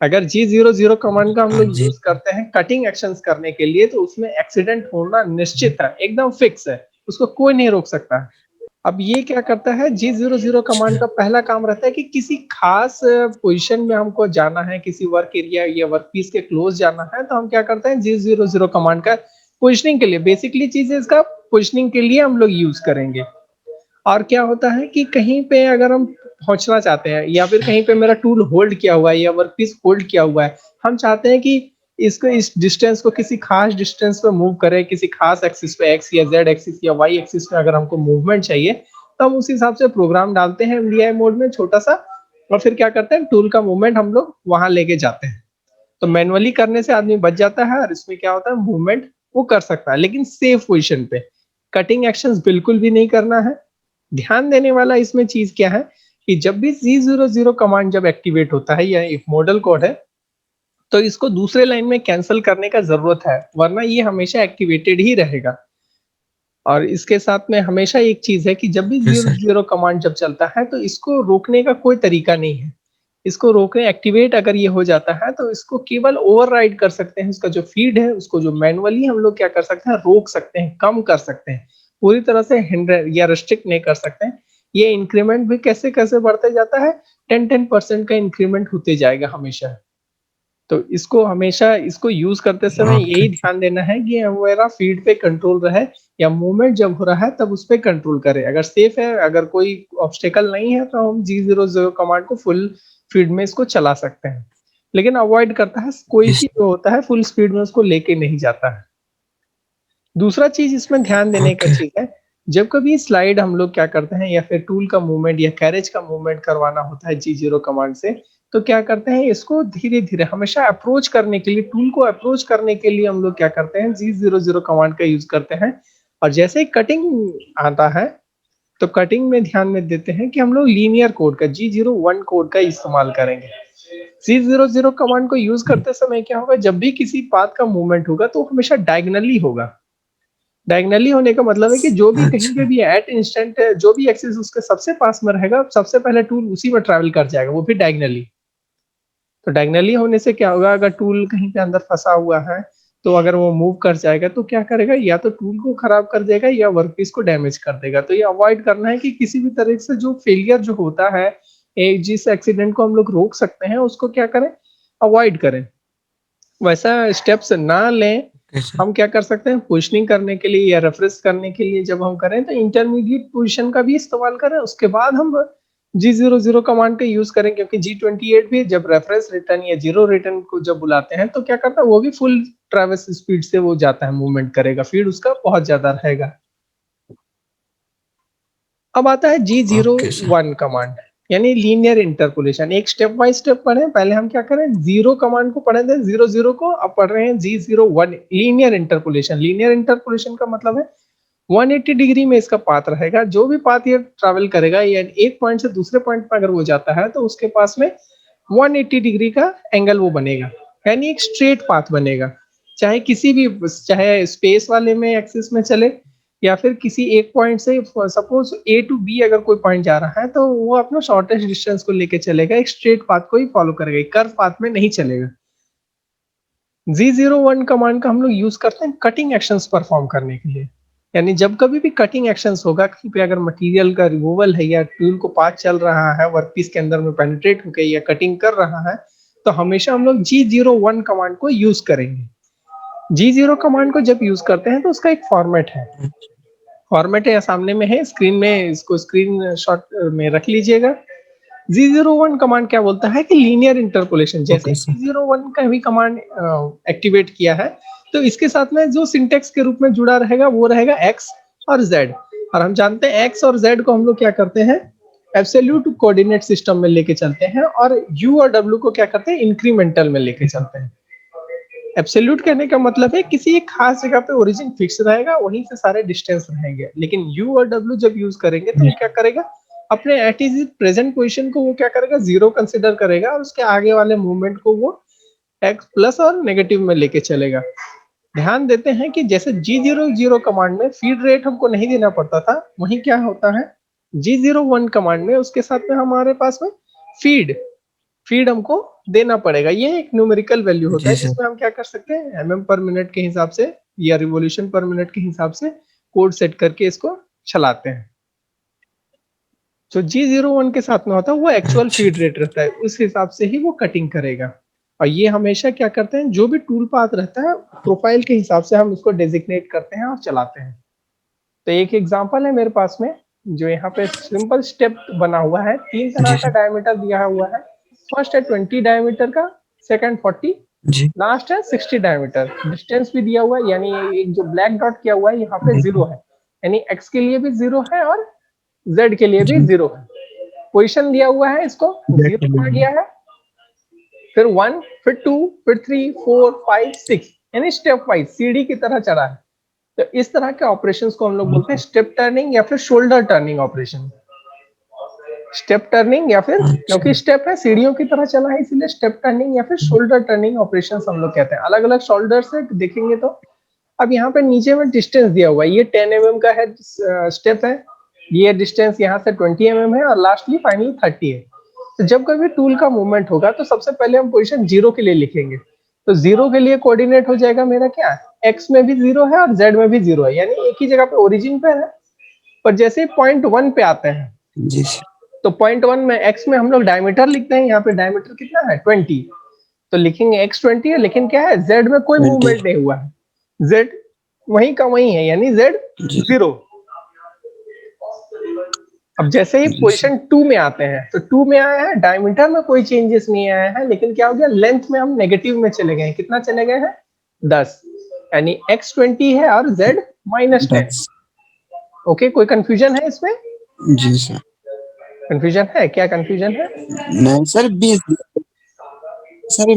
अगर G00 कमांड का हम हाँ लोग जी। यूज करते हैं कटिंग एक्शंस करने के लिए, तो उसमें एक्सीडेंट होना निश्चित है, एकदम फिक्स है, उसको कोई नहीं रोक सकता है। अब ये क्या करता है, G00 कमांड अच्छा। का पहला काम रहता है कि किसी खास पोजीशन में हमको जाना है, किसी वर्क एरिया या वर्क पीस के क्लोज जाना है, तो हम क्या करते हैं, G00 कमांड का पोजिशनिंग के लिए, बेसिकली चीज है इसका, पोजिशनिंग के लिए हम लोग यूज करेंगे। और क्या होता है कि कहीं पे अगर हम पहुंचना चाहते हैं, या फिर कहीं पे मेरा टूल होल्ड किया हुआ है या वर्कपीस होल्ड किया हुआ है, हम चाहते हैं कि इसको, इस डिस्टेंस को किसी खास डिस्टेंस पे मूव करें, किसी खास एक्सिस पे, एक्स या जेड एक्सिस या वाई एक्सिस पे अगर हमको मूवमेंट चाहिए, तो हम उस हिसाब से प्रोग्राम डालते हैं एमडीआई मोड में छोटा सा, और फिर क्या करते हैं, टूल का मूवमेंट हम लोग वहां लेके जाते हैं। तो मैनुअली करने से आदमी बच जाता है, और इसमें क्या होता है, मूवमेंट वो कर सकता है, लेकिन सेफ पोजिशन पे। कटिंग एक्शंस बिल्कुल भी नहीं करना है। ध्यान देने वाला इसमें चीज क्या है कि जब भी G00 कमांड जब एक्टिवेट होता है या एक मॉडल कोड है, तो इसको दूसरे लाइन में कैंसिल करने का जरूरत है, वरना ये हमेशा एक्टिवेटेड ही रहेगा। और इसके साथ में हमेशा एक चीज है कि जब भी जी जीरो सर। जीरो कमांड जब चलता है, तो इसको रोकने का कोई तरीका नहीं है। इसको रोकने, एक्टिवेट अगर ये हो जाता है, तो इसको केवल ओवरराइड कर सकते हैं, इसका जो फीड है उसको जो मैनुअली हम लोग क्या कर सकते हैं, रोक सकते हैं, कम कर सकते हैं। पूरी तरह से हिंडर या रिस्ट्रिक्ट नहीं कर सकते हैं। ये इंक्रीमेंट भी कैसे-कैसे बढ़ते जाता है, 10-10% का इंक्रीमेंट होते जाएगा हमेशा। तो इसको हमेशा इसको यूज़ करते समय ओके। यही ध्यान देना है कि हमारा फीड पे कंट्रोल रहे या मूवमेंट जब हो रहा है तब उस पे कंट्रोल करें। अगर सेफ है, अगर कोई ऑब्स्टेकल नहीं है तो हम G00 कमांड को फुल फीड में इसको चला सकते हैं। लेकिन अवॉइड करता है कोई जी भी सर। जो होता है फुल स्पीड में उसको लेके नहीं जाता है। दूसरा चीज़ इसमें ध्यान देने का ओके। चीज़ है, जब कभी स्लाइड हम लोग क्या करते हैं या फिर टूल का मूवमेंट या कैरेज का मूवमेंट करवाना होता है G0 कमांड से, तो क्या करते हैं इसको धीरे-धीरे हमेशा अप्रोच करने के लिए टूल को अप्रोच करने के लिए हम लोग क्या करते हैं G00 कमांड का यूज़ करते हैं और जैसे ही कटिंग आता है, तो कटिंग में ध्यान में देते हैं कि हम लोग लीनियर कोड का G01 कोड का इस्तेमाल करेंगे। G00 कमांड को यूज़ करते समय क्या होगा जब भी किसी पाथ का मूवमेंट होगा तो हमेशा डायगोनली होगा। डायगोनली होने का मतलब है कि जो भी कहीं पे अच्छा। भी एट इंस्टेंट जो भी एक्सिस उसके सबसे पास में रहेगा, सबसे पहले टूल उसी में ट्रैवल कर जाएगा, वो भी डायगोनली। तो डायगोनली होने से क्या होगा अगर टूल कहीं पे अंदर फँसा हुआ है, तो अगर वो मूव कर जाएगा तो क्या करेगा या तो टूल को खराब कर देगा या वर्कपीस को डैमेज कर देगा। तो ये अवॉइड करना है कि किसी भी तरह से जो फेलियर जो होता है, जिस एक्सीडेंट को हम लोग रोक सकते हैं उसको क्या करें, अवॉइड करें। वैसा स्टेप्स ना लें, ओके सर। हम क्या कर सकते हैं पोज़ीशनिंग करने के लिए या रेफरेंस करने के लिए जब हम करें तो इंटरमीडिएट पोज़ीशन का भी इस्तेमाल करें, उसके बाद हम G00 कमांड का यूज़ करें क्योंकि G28 भी जब रेफरेंस रिटर्न या ज़ीरो रिटर्न को जब बुलाते हैं तो क्या करता है वो भी फुल ट्रैवर्स स्पीड से वो जाता है, मूवमेंट करेगा, फ़ीड उसका बहुत ज़्यादा रहेगा। अब आता है ओके सर। G01 कमांड यानी लीनियर इंटरपोलेशन। एक स्टेप बाय स्टेप पढ़ें, पहले हम क्या करें 0 कमांड को पढ़े थे 00 को, अब पढ़ रहे हैं G01 linear interpolation. Linear interpolation का मतलब है 180 डिग्री में इसका पाथ रहेगा। जो भी पाथ ये ट्रैवल करेगा या एक पॉइंट से दूसरे पॉइंट पे अगर वो जाता है तो उसके पास में 180 डिग्री का एंगल वो बनेगा, यानी एक स्ट्रेट पाथ बनेगा। चाहे किसी भी चाहे स्पेस वाले में एक्सिस में चले या फिर किसी एक पॉइंट से सपोज ए टू बी अगर कोई पॉइंट जा रहा है तो वो अपना शॉर्टेस्ट डिस्टेंस को लेके चलेगा, एक स्ट्रेट पाथ को ही फॉलो करेगा, एक कर्व पाथ में नहीं चलेगा। G01 कमांड का हम लोग यूज़ करते हैं कटिंग एक्शंस परफॉर्म करने के लिए। यानी जब कभी भी कटिंग एक्शंस होगा, कहीं पे अगर मटेरियल का रिमूवल है या टूल को पाथ चल रहा है, वर्कपीस के अंदर में पेनिट्रेट होके या कटिंग कर रहा है, तो हमेशा हम लोग G01 कमांड को यूज़ करेंगे। G0 कमांड को जब यूज़ करते हैं तो उसका एक फॉर्मेट है। फॉर्मेट है सामने में है, स्क्रीन में इसको स्क्रीनशॉट में रख लीजिएगा। G01 कमांड क्या बोलता है कि लीनियर इंटरपोलेशन जैसे ओके सर। G01 का भी कमांड एक्टिवेट किया है, तो इसके साथ में जो सिंटैक्स के रूप में जुड़ा रहेगा वो रहेगा x और z। और हम जानते हैं x और z को हम लोग क्या करते हैं एब्सोल्यूट कोऑर्डिनेट सिस्टम में लेके चलते हैं और u और w को क्या करते हैं इंक्रीमेंटल में लेके चलते हैं। एब्सोल्यूट कहने का मतलब है किसी एक खास जगह पे ओरिजिन फिक्स रहेगा, वहीं से सारे डिस्टेंस रहेंगे। लेकिन u और w जब यूज़ करेंगे तो जी। वो क्या करेगा अपने एट इज प्रेजेंट पोजीशन को वो क्या करेगा 0 कंसीडर करेगा और उसके आगे वाले मूवमेंट को वो x प्लस और नेगेटिव में लेके चलेगा। ध्यान देते हैं कि जैसे G00 कमांड में फीड रेट हमको नहीं देना पड़ता था, वहीं क्या होता है G01 कमांड में उसके साथ में हमारे पास में फीड फीड हमको देना पड़ेगा। ये एक न्यूमेरिकल वैल्यू होता जी है सर। जिसमें हम क्या कर सकते हैं एमएम पर मिनट के हिसाब से या रिवॉल्यूशन पर मिनट के हिसाब से कोड सेट करके इसको चलाते हैं। जो G01 के साथ में होता है वो एक्चुअल अच्छा। फीड रेट रहता है, उस हिसाब से ही वो कटिंग करेगा। और ये हमेशा क्या करते हैं जो भी टूल पाथ रहता है प्रोफाइल के हिसाब से हम उसको डेजिग्नेट करते हैं और चलाते हैं। तो एक एग्जांपल है मेरे पास में जो यहाँ पे सिंपल स्टेप बना हुआ है, 3 तरह जी का सर। डायमीटर दिया हुआ है। फर्स्ट है 20 डायमीटर का, सेकंड 40, जी। लास्ट है 60 डायमीटर। डिस्टेंस भी दिया हुआ है यानी एक जो ब्लैक डॉट किया हुआ है यहाँ पे जी। 0 है, यानी x के लिए भी 0 है और z के लिए भी जी। 0 है। पोजीशन दिया हुआ है इसको बैक 0 कर कहा लीजिए। गया है, फिर 1 फिर 2 फिर 3 4 5 6 यानी स्टेप वाइज सीढ़ी की तरह चढ़ा है। तो इस तरह के ऑपरेशंस को हम लोग बोलते हैं स्टेप टर्निंग या फिर shoulder turning operation. Step turning या फिर अच्छा। क्योंकि स्टेप है सीढ़ियों की तरह चला है इसलिए स्टेप टर्निंग या फिर शोल्डर टर्निंग ऑपरेशंस हम लोग कहते हैं। अलग-अलग शोल्डर से देखेंगे तो अब यहाँ पे नीचे में डिस्टेंस दिया हुआ है, ये 10 mm का है स्टेप है, ये डिस्टेंस यहाँ से 20 mm है और लास्टली फाइनली 30 है। तो जब कभी टूल का मूवमेंट होगा तो सबसे पहले हम पोजीशन 0 के लिए लिखेंगे। तो 0 के लिए कोऑर्डिनेट हो जाएगा मेरा क्या, x में भी 0 है और z में भी 0 है, यानी एक ही जगह पे ओरिजिन पे है। पर जैसे पॉइंट 1 पे आते हैं, जी सर। तो पॉइंट 1 में x में हम लोग डायमीटर लिखते हैं, यहाँ पे डायमीटर कितना है 20, तो लिखेंगे x 20 है, लेकिन क्या है z में कोई 20। मूवमेंट नहीं हुआ है, z वहीं का वहीं है, यानी z जी 0। अब जैसे ही जी सर। पोजीशन 2 में आते हैं, तो 2 में आया है, डायमीटर में कोई चेंजेस नहीं आया है, लेकिन क्या हो गया, लेंथ में हम नेगेटिव में चले गए हैं, कितना चले गए हैं 10, यानी x 20 है और z -10। 10। ओके, कोई कंफ्यूजन है इसमें? जी सर। कंफ्यूजन है क्या, कंफ्यूजन है? नहीं सर 20 सर,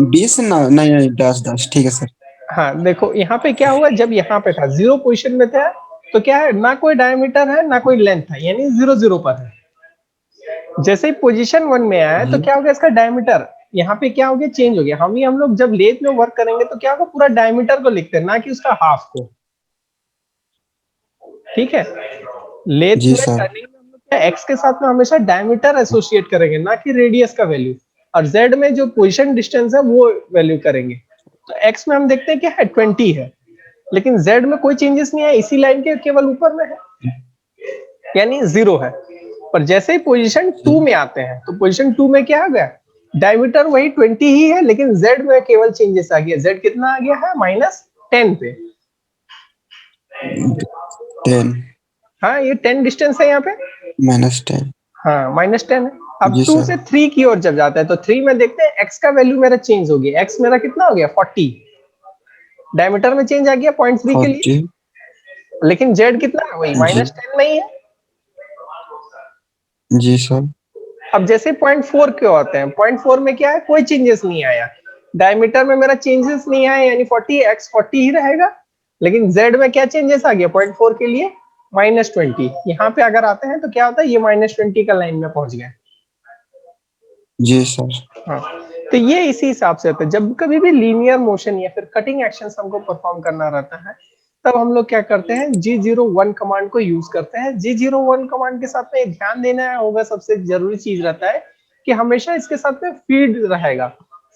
20 ना, नहीं नहीं 10 ठीक है सर। हाँ देखो, यहाँ पे क्या हुआ, जब यहाँ पे था 0 पोजीशन में था, तो क्या है, ना कोई डायमीटर है ना कोई लेंथ है, यानी 0 0 पर है। जैसे ही पोजीशन 1 में आया, तो क्या हो गया, इसका डायमीटर यहाँ पे क्या हो गया, चेंज हो गया। हम लोग जब लेथ में वर्क करेंगे, तो क्या होगा, पूरा डायमीटर को लिखते हैं, ना कि उसका हाफ को। ठीक है, लेथ जी में सर। टर्निंग में हम लोग क्या, एक्स के साथ में हमेशा डायमीटर एसोसिएट करेंगे, ना कि रेडियस का वैल्यू, और जेड में जो पोजीशन डिस्टेंस है वो वैल्यू करेंगे। तो एक्स में हम देखते हैं क्या है 20 है, लेकिन जेड में कोई चेंजेस नहीं है, इसी लाइन के केवल ऊपर में है, यानी 0 है। पर जैसे ही पोजीशन 2 में आते हैं, तो पोजीशन 2 में क्या आ गया, डायमीटर वही 20 ही है, लेकिन जेड में केवल चेंजेस आ गया। जेड कितना आ गया है, -10 पे। 10। हाँ, ये 10 डिस्टेंस है यहाँ पे। -10। हाँ, -10 है। अब जी 2 सर। से 3 की ओर जब जाता है, तो 3 में देखते हैं x का वैल्यू मेरा चेंज हो गया। x मेरा कितना हो गया 40, डायमीटर में चेंज आ गया 0.3 के लिए, 40। लेकिन z कितना है, वही जी। -10 नहीं है। जी सर। अब जैसे 0.4 क्यों आते हैं, 0.4 में क्या है, कोई चेंजेस नहीं आया, डायमीटर में मेरा चेंजेस नहीं आया, यानी 40 x 40 ही रहेगा, लेकिन z में क्या चेंजेस आ गया 0.4 के लिए, -20। यहाँ पे अगर आते हैं तो क्या होता है, ये -20 का लाइन में पहुंच गए। जी सर। हाँ, तो ये इसी हिसाब से होता है। जब कभी भी लीनियर मोशन या फिर कटिंग एक्शंस हमको परफॉर्म करना रहता है, तब हम लोग क्या करते हैं, G01 कमांड को यूज करते हैं। G01 कमांड के साथ में ध्यान देना होगा, सबसे जरूरी चीज रहता है कि हमेशा इसके साथ में फीड रहेगा।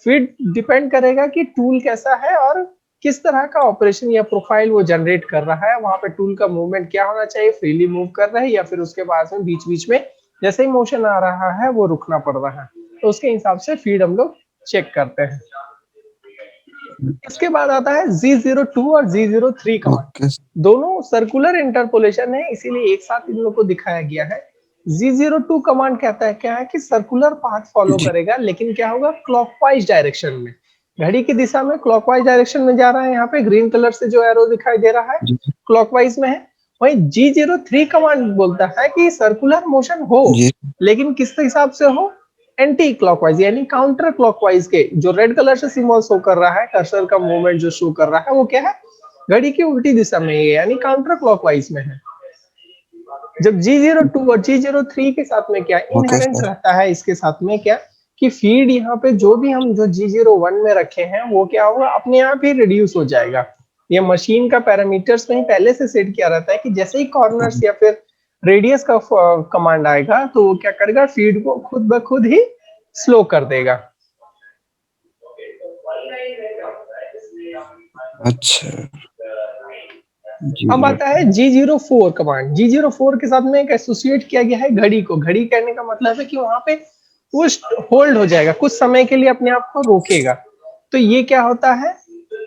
फीड डिपेंड करेगा कि टूल कैसा है और किस तरह का ऑपरेशन या प्रोफाइल वो जनरेट कर रहा है। वहां पे टूल का मूवमेंट क्या होना चाहिए, फ्रीली मूव कर रहा है या फिर उसके बाद में बीच बीच में जैसे ही मोशन आ रहा है वो रुकना पड़ रहा है, तो उसके हिसाब से फीड हम लोग चेक करते हैं। इसके बाद आता है G02 और G03 कमांड। ओके। दोनों सर्कुलर इंटरपोलेशन है, इसीलिए एक साथ इन लोग को दिखाया गया है। G02 कमांड कहता है क्या है कि सर्कुलर पाथ फॉलो जी करेगा, लेकिन क्या होगा, क्लॉकवाइज डायरेक्शन में, घड़ी की दिशा में क्लॉकवाइज डायरेक्शन में जा रहा है। यहाँ पे ग्रीन कलर से जो एरो दिखाई दे रहा है जी क्लॉकवाइज में है। वहीं G03 कमांड बोलता है कि सर्कुलर मोशन हो, जी लेकिन किस हिसाब से हो, एंटी क्लॉकवाइज, यानी काउंटर क्लॉकवाइज के। जो रेड कलर से सिंबल शो कर रहा है, कर्सर का मूवमेंट जो शो कर रहा है, वो क्या है, घड़ी की उल्टी दिशा में है, यानी काउंटर क्लॉकवाइज में है। जब G02 और G03 के साथ में क्या ओके इनहेरेंट सर। रहता है, इसके साथ में क्या कि फीड यहाँ पे जो भी हम जो G01 में रखे हैं, वो क्या होगा, अपने आप ही रिड्यूस हो जाएगा। ये मशीन का पैरामीटर्स में ही पहले से सेट किया रहता है कि जैसे ही कॉर्नर्स या फिर रेडियस का कमांड आएगा, तो वो क्या करेगा, फीड को खुद ब खुद ही स्लो कर देगा। अच्छा। जी अब आता है G04 कमांड। G04 के साथ में एक एसोसिएट किया गया है घड़ी को। घड़ी कहने का मतलब है कि वहां पे पुश होल्ड हो जाएगा, कुछ समय के लिए अपने आप को रोकेगा। तो ये क्या होता है,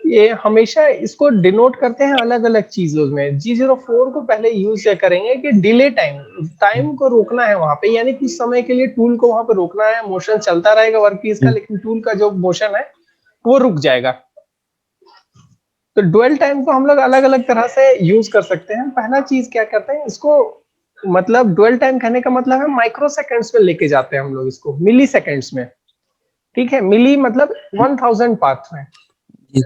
ये हमेशा इसको डिनोट करते हैं अलग अलग चीजों में। G04 को पहले यूज करेंगे कि डिले टाइम, टाइम को रोकना है वहां पे, यानी कुछ समय के लिए टूल को वहां पे रोकना है। मोशन चलता रहेगा वर्कपीस का, लेकिन टूल का जो मोशन है वो रुक जाएगा। तो डुअल टाइम को हम लोग अलग अलग तरह से यूज कर सकते हैं। पहला चीज क्या करते हैं, इसको मतलब डुअल टाइम कहने का मतलब है माइक्रो सेकेंड्स में लेके जाते हैं हम लोग इसको, मिली सेकेंड्स में। ठीक है, मिली मतलब 1000 पाथ में। जी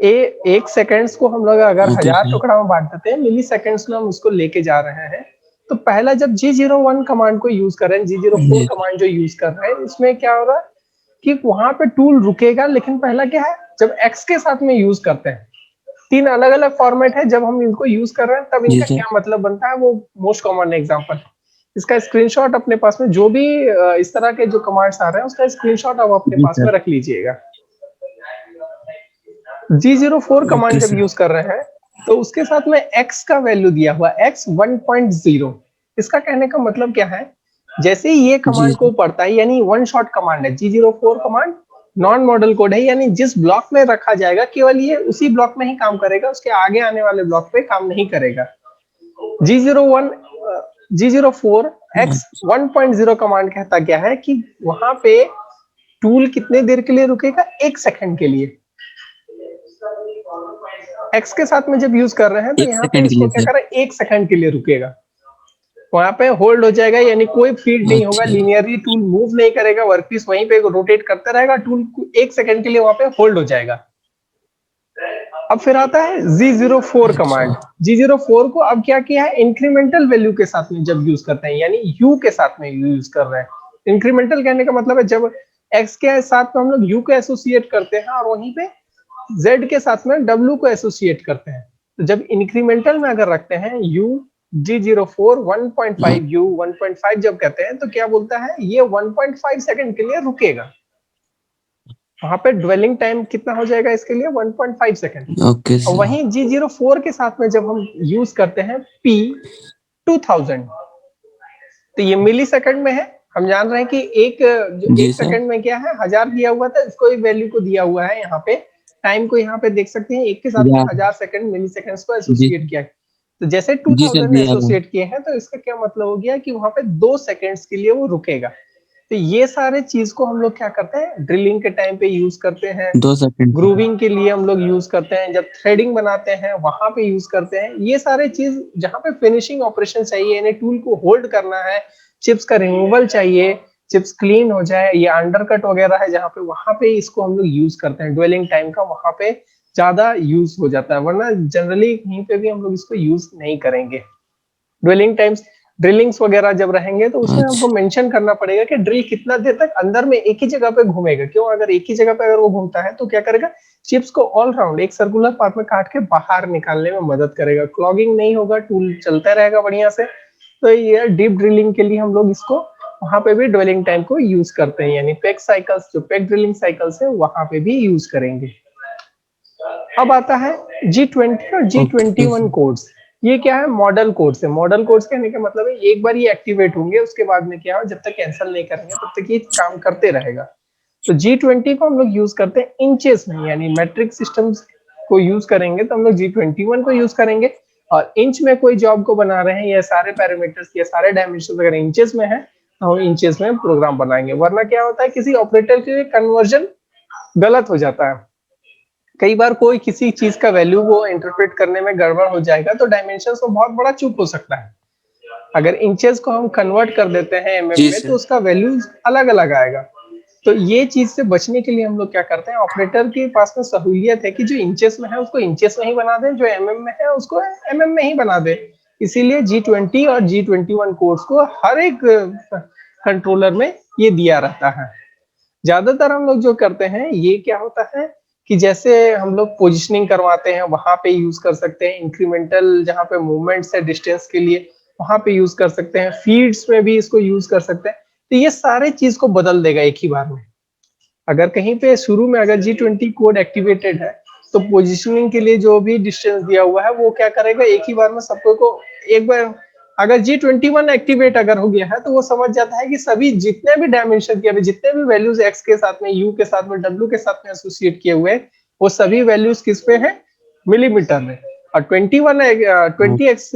एक सेकेंड्स को हम लोग अगर ओके 1000 सर। टुकड़ा में बांट देते हैं, मिली सेकेंड्स में हम उसको लेके जा रहे हैं। तो पहला जब G01 कमांड को यूज कर रहे हैं, G04 जी कमांड जो यूज कर रहे हैं, इसमें क्या हो रहा है कि वहां पे टूल रुकेगा, लेकिन पहला क्या है, जब एक्स के साथ में यूज करते हैं, 3 अलग अलग फॉर्मेट है, जब हम इनको यूज कर रहे हैं तब जी इनका सर। क्या मतलब बनता है, वो मोस्ट कॉमन एग्जांपल। इसका स्क्रीनशॉट अपने पास में, जो भी इस तरह के जो कमांड्स आ रहे हैं उसका स्क्रीनशॉट आप अपने जी पास सर। में रख लीजिएगा। G04 कमांड ओके जब सर। यूज कर रहे हैं तो उसके साथ में x का वैल्यू दिया हुआ x 1.0। इसका कहने का मतलब क्या है, जैसे ही ये जी कमांड को पढ़ता है, यानी वन शॉट कमांड है G04 command, non model code है, यानी जिस ब्लॉक में रखा जाएगा केवल ये उसी ब्लॉक में ही काम करेगा, उसके आगे आने वाले ब्लॉक पे काम नहीं करेगा। G01 G04 x 1.0 कमांड कहता क्या है कि वहां पे टूल कितने देर के लिए रुकेगा, 1 सेकंड के लिए। एक्स के साथ में जब यूज कर रहे हैं तो एक यहाँ पे सेकंड के इसको लिए क्या सर। कर रहा है, 1 सेकंड के लिए रुकेगा, वहां पे होल्ड हो जाएगा, यानी कोई फीड नहीं होगा, अच्छा। लीनियरली टूल मूव नहीं करेगा, वर्कपीस वहीं पे रोटेट करता रहेगा, टूल 1 सेकंड के लिए वहां पे होल्ड हो जाएगा। अब फिर आता है G04 अच्छा। कमांड। G04 को अब क्या किया है, इंक्रीमेंटल वैल्यू के साथ में जब यूज करते हैं, यानी यू के साथ में यूज कर रहे हैं। इंक्रीमेंटल कहने का मतलब है जब एक्स के साथ में हम लोग यू को एसोसिएट करते हैं और वहीं पे जेड के साथ में डब्ल्यू को एसोसिएट करते हैं। तो जब इंक्रीमेंटल में अगर रखते हैं यू G04 1.5 यू 1.5 जब कहते हैं तो क्या बोलता है, ये 1.5 सेकंड के लिए रुकेगा। वहां पे ड्वेलिंग टाइम कितना हो जाएगा इसके लिए, 1.5 सेकंड। ओके और सर। वहीं G04 के साथ में जब हम यूज करते हैं P2000, तो ये मिली सेकंड में है। हम जान रहे हैं कि जी एक सर। सेकंड में क्या है, 1000 दिया हुआ था, इसको एक वैल्यू को दिया हुआ है यहाँ पे। टाइम को यहाँ पे देख सकते हैं, एक के साथ में या 1000 सेकंड मिली सेकंड को जी एसोसिएट किया है। तो जैसे जी सर 2000 दिया हुआ एसोसिएट किए हैं तो इसका क्या मतलब हो गया कि वहां पे 2 सेकंड्स के लिए वो रुकेगा। तो ये सारे चीज को हम लोग क्या करते हैं, ड्रिलिंग के टाइम पे यूज करते हैं, 2 सेकंड। ग्रूविंग के लिए हम लोग यूज करते हैं, जब थ्रेडिंग बनाते हैं वहां पे यूज करते हैं। ये सारे चीज जहां पे फिनिशिंग ऑपरेशन चाहिए, यानी टूल को होल्ड करना है, चिप्स का रिमूवल चाहिए, चिप्स क्लीन हो जाए, ये अंडरकट वगैरह है जहाँ पे, वहां पे इसको हम लोग यूज करते हैं। ड्वेलिंग टाइम का वहां पे ज्यादा यूज हो जाता है, वरना जनरली कहीं पे भी हम लोग इसको यूज नहीं करेंगे। ड्वेलिंग टाइम्स ड्रिलिंग्स वगैरह जब रहेंगे तो उसमें हमको अच्छा। मेंशन करना पड़ेगा कि ड्रिल कितना देर तक अंदर में एक ही जगह पे घूमेगा। क्यों, अगर एक ही जगह पे अगर वो घूमता है तो क्या करेगा, चिप्स को ऑल राउंड एक सर्कुलर पाथ में काट के बाहर निकालने में मदद करेगा, क्लॉगिंग नहीं होगा, टूल चलता रहेगा बढ़िया से। तो ये डीप ड्रिलिंग के लिए हम लोग इसको वहां पे भी ड्वेलिंग टाइम को यूज करते हैं, यानी पेक साइकिल्स, जो पेक ड्रिलिंग साइकिल्स है वहां पे भी यूज करेंगे। अब आता है G20 और ओके G21 सर। कोड्स। ये क्या है, मॉडल कोड्स है। मॉडल कोड्स कहने का मतलब है एक बार ये एक्टिवेट होंगे, उसके बाद में क्या हो, जब तक कैंसिल नहीं करेंगे तब तक ये काम करते रहेगा। तो G20 को हम लोग यूज करते हैं इंचेस में, यानी मैट्रिक सिस्टम्स को यूज करेंगे तो हम लोग G21 को यूज करेंगे। और इंच में कोई जॉब को बना रहे हैं, या सारे पैरामीटर्स या सारे डायमेंशन अगर इंचेस में है तो हम इंचेस में प्रोग्राम बनाएंगे। वरना क्या होता है, किसी ऑपरेटर के लिए कन्वर्जन गलत हो जाता है। कई बार कोई किसी चीज का वैल्यू वो इंटरप्रेट करने में गड़बड़ हो जाएगा तो डायमेंशन में बहुत बड़ा चूक हो सकता है। अगर इंचेस को हम कन्वर्ट कर देते हैं एमएम जी में तो सर। उसका वैल्यू अलग अलग आएगा। तो ये चीज से बचने के लिए हम लोग क्या करते हैं, ऑपरेटर के पास में सहूलियत है कि जो इंचेस में है उसको इंचेस में ही बना दे, जो एमएम में है उसको एमएम में ही बना दे। इसीलिए G20 और G21 कोड्स को हर एक कंट्रोलर में ये दिया रहता है। ज्यादातर हम लोग जो करते हैं ये क्या होता है कि जैसे हम लोग पोजिशनिंग करवाते हैं वहां पे यूज कर सकते हैं, इंक्रीमेंटल जहां पे मूवमेंट्स है डिस्टेंस के लिए वहां पे यूज कर सकते हैं, फीड्स में भी इसको यूज कर सकते हैं। तो ये सारे चीज को बदल देगा एक ही बार में। अगर कहीं पे शुरू में अगर G20 कोड एक्टिवेटेड है तो पोजिशनिंग के लिए जो भी डिस्टेंस दिया हुआ है वो क्या करेगा, एक ही बार में सबको को एक बार। अगर G21 एक्टिवेट अगर हो गया है तो वो समझ जाता है कि सभी जितने भी डायमेंशन के, जितने भी वैल्यूज एक्स के साथ में, यू के साथ में, डब्ल्यू के साथ में एसोसिएट किए हुए हैं, वो सभी वैल्यूज किस पे है, मिलीमीटर में। और 20x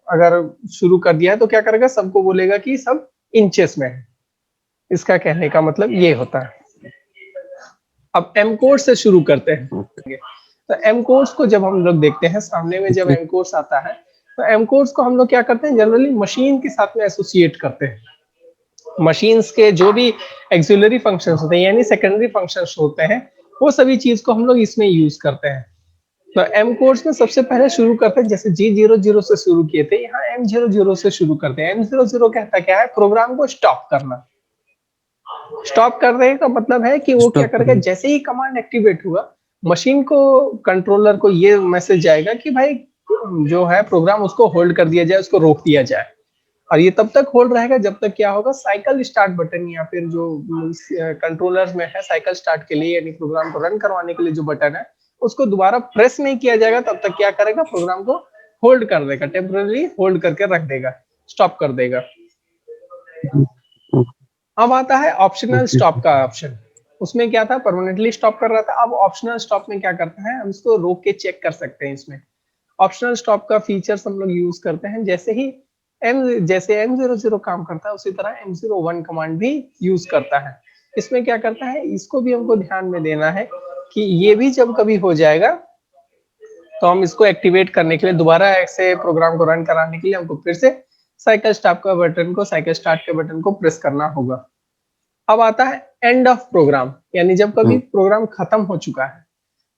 अगर शुरू कर दिया है तो क्या करेगा, सबको बोलेगा कि सब इंचेस में है। इसका कहने का मतलब ये होता है। अब एम कोड से शुरू करते हैं। तो एम कोड्स को जब हम लोग देखते हैं सामने में, जब ओके। एम कोड्स आता है तो एम कोड्स को हम लोग क्या करते हैं, जनरली मशीन के साथ में एसोसिएट करते हैं। मशीन्स के जो भी एक्सिलरी फंक्शंस होते हैं, यानी सेकेंडरी फंक्शंस होते हैं, वो सभी चीज को हम लोग इसमें यूज करते हैं। तो एम कोड्स में सबसे पहले शुरू करते हैं, जैसे G00 से शुरू किए थे, यहाँ M00 से शुरू करते हैं। M00 कहता क्या है, प्रोग्राम को स्टॉप करना। स्टॉप करने का मतलब है कि वो क्या स्टॉप करेगा, करना। जैसे ही कमांड एक्टिवेट हुआ, मशीन को, कंट्रोलर को ये मैसेज जाएगा कि भाई जो है प्रोग्राम उसको होल्ड कर दिया जाए, उसको रोक दिया जाए। और ये तब तक होल्ड रहेगा जब तक क्या होगा, साइकिल स्टार्ट बटन, या फिर जो कंट्रोलर्स में है साइकिल स्टार्ट के लिए, यानी प्रोग्राम को रन करवाने के लिए जो बटन है उसको दोबारा प्रेस नहीं किया जाएगा तब तक क्या करेगा, प्रोग्राम को होल्ड कर देगा, टेम्पररी होल्ड करके रख देगा, स्टॉप कर देगा। अब आता है ऑप्शनल स्टॉप का ऑप्शन। उसमें क्या था, परमानेंटली स्टॉप कर रहा था, अब ऑप्शनल स्टॉप में क्या करता है, हम इसको रोक के चेक कर सकते हैं। इसमें ऑप्शनल स्टॉप का फीचर्स हम लोग यूज करते हैं, जैसे M00 काम करता है उसी तरह M01 कमांड भी यूज करता है। इसमें क्या करता है, इसको भी हमको ध्यान में देना है कि ये भी जब कभी हो जाएगा तो हम इसको एक्टिवेट करने के लिए, दोबारा ऐसे प्रोग्राम को रन कराने के लिए हमको फिर से साइकिल स्टार्ट के बटन को प्रेस करना होगा। अब आता है एंड ऑफ प्रोग्राम, यानी जब कभी प्रोग्राम खत्म हो चुका है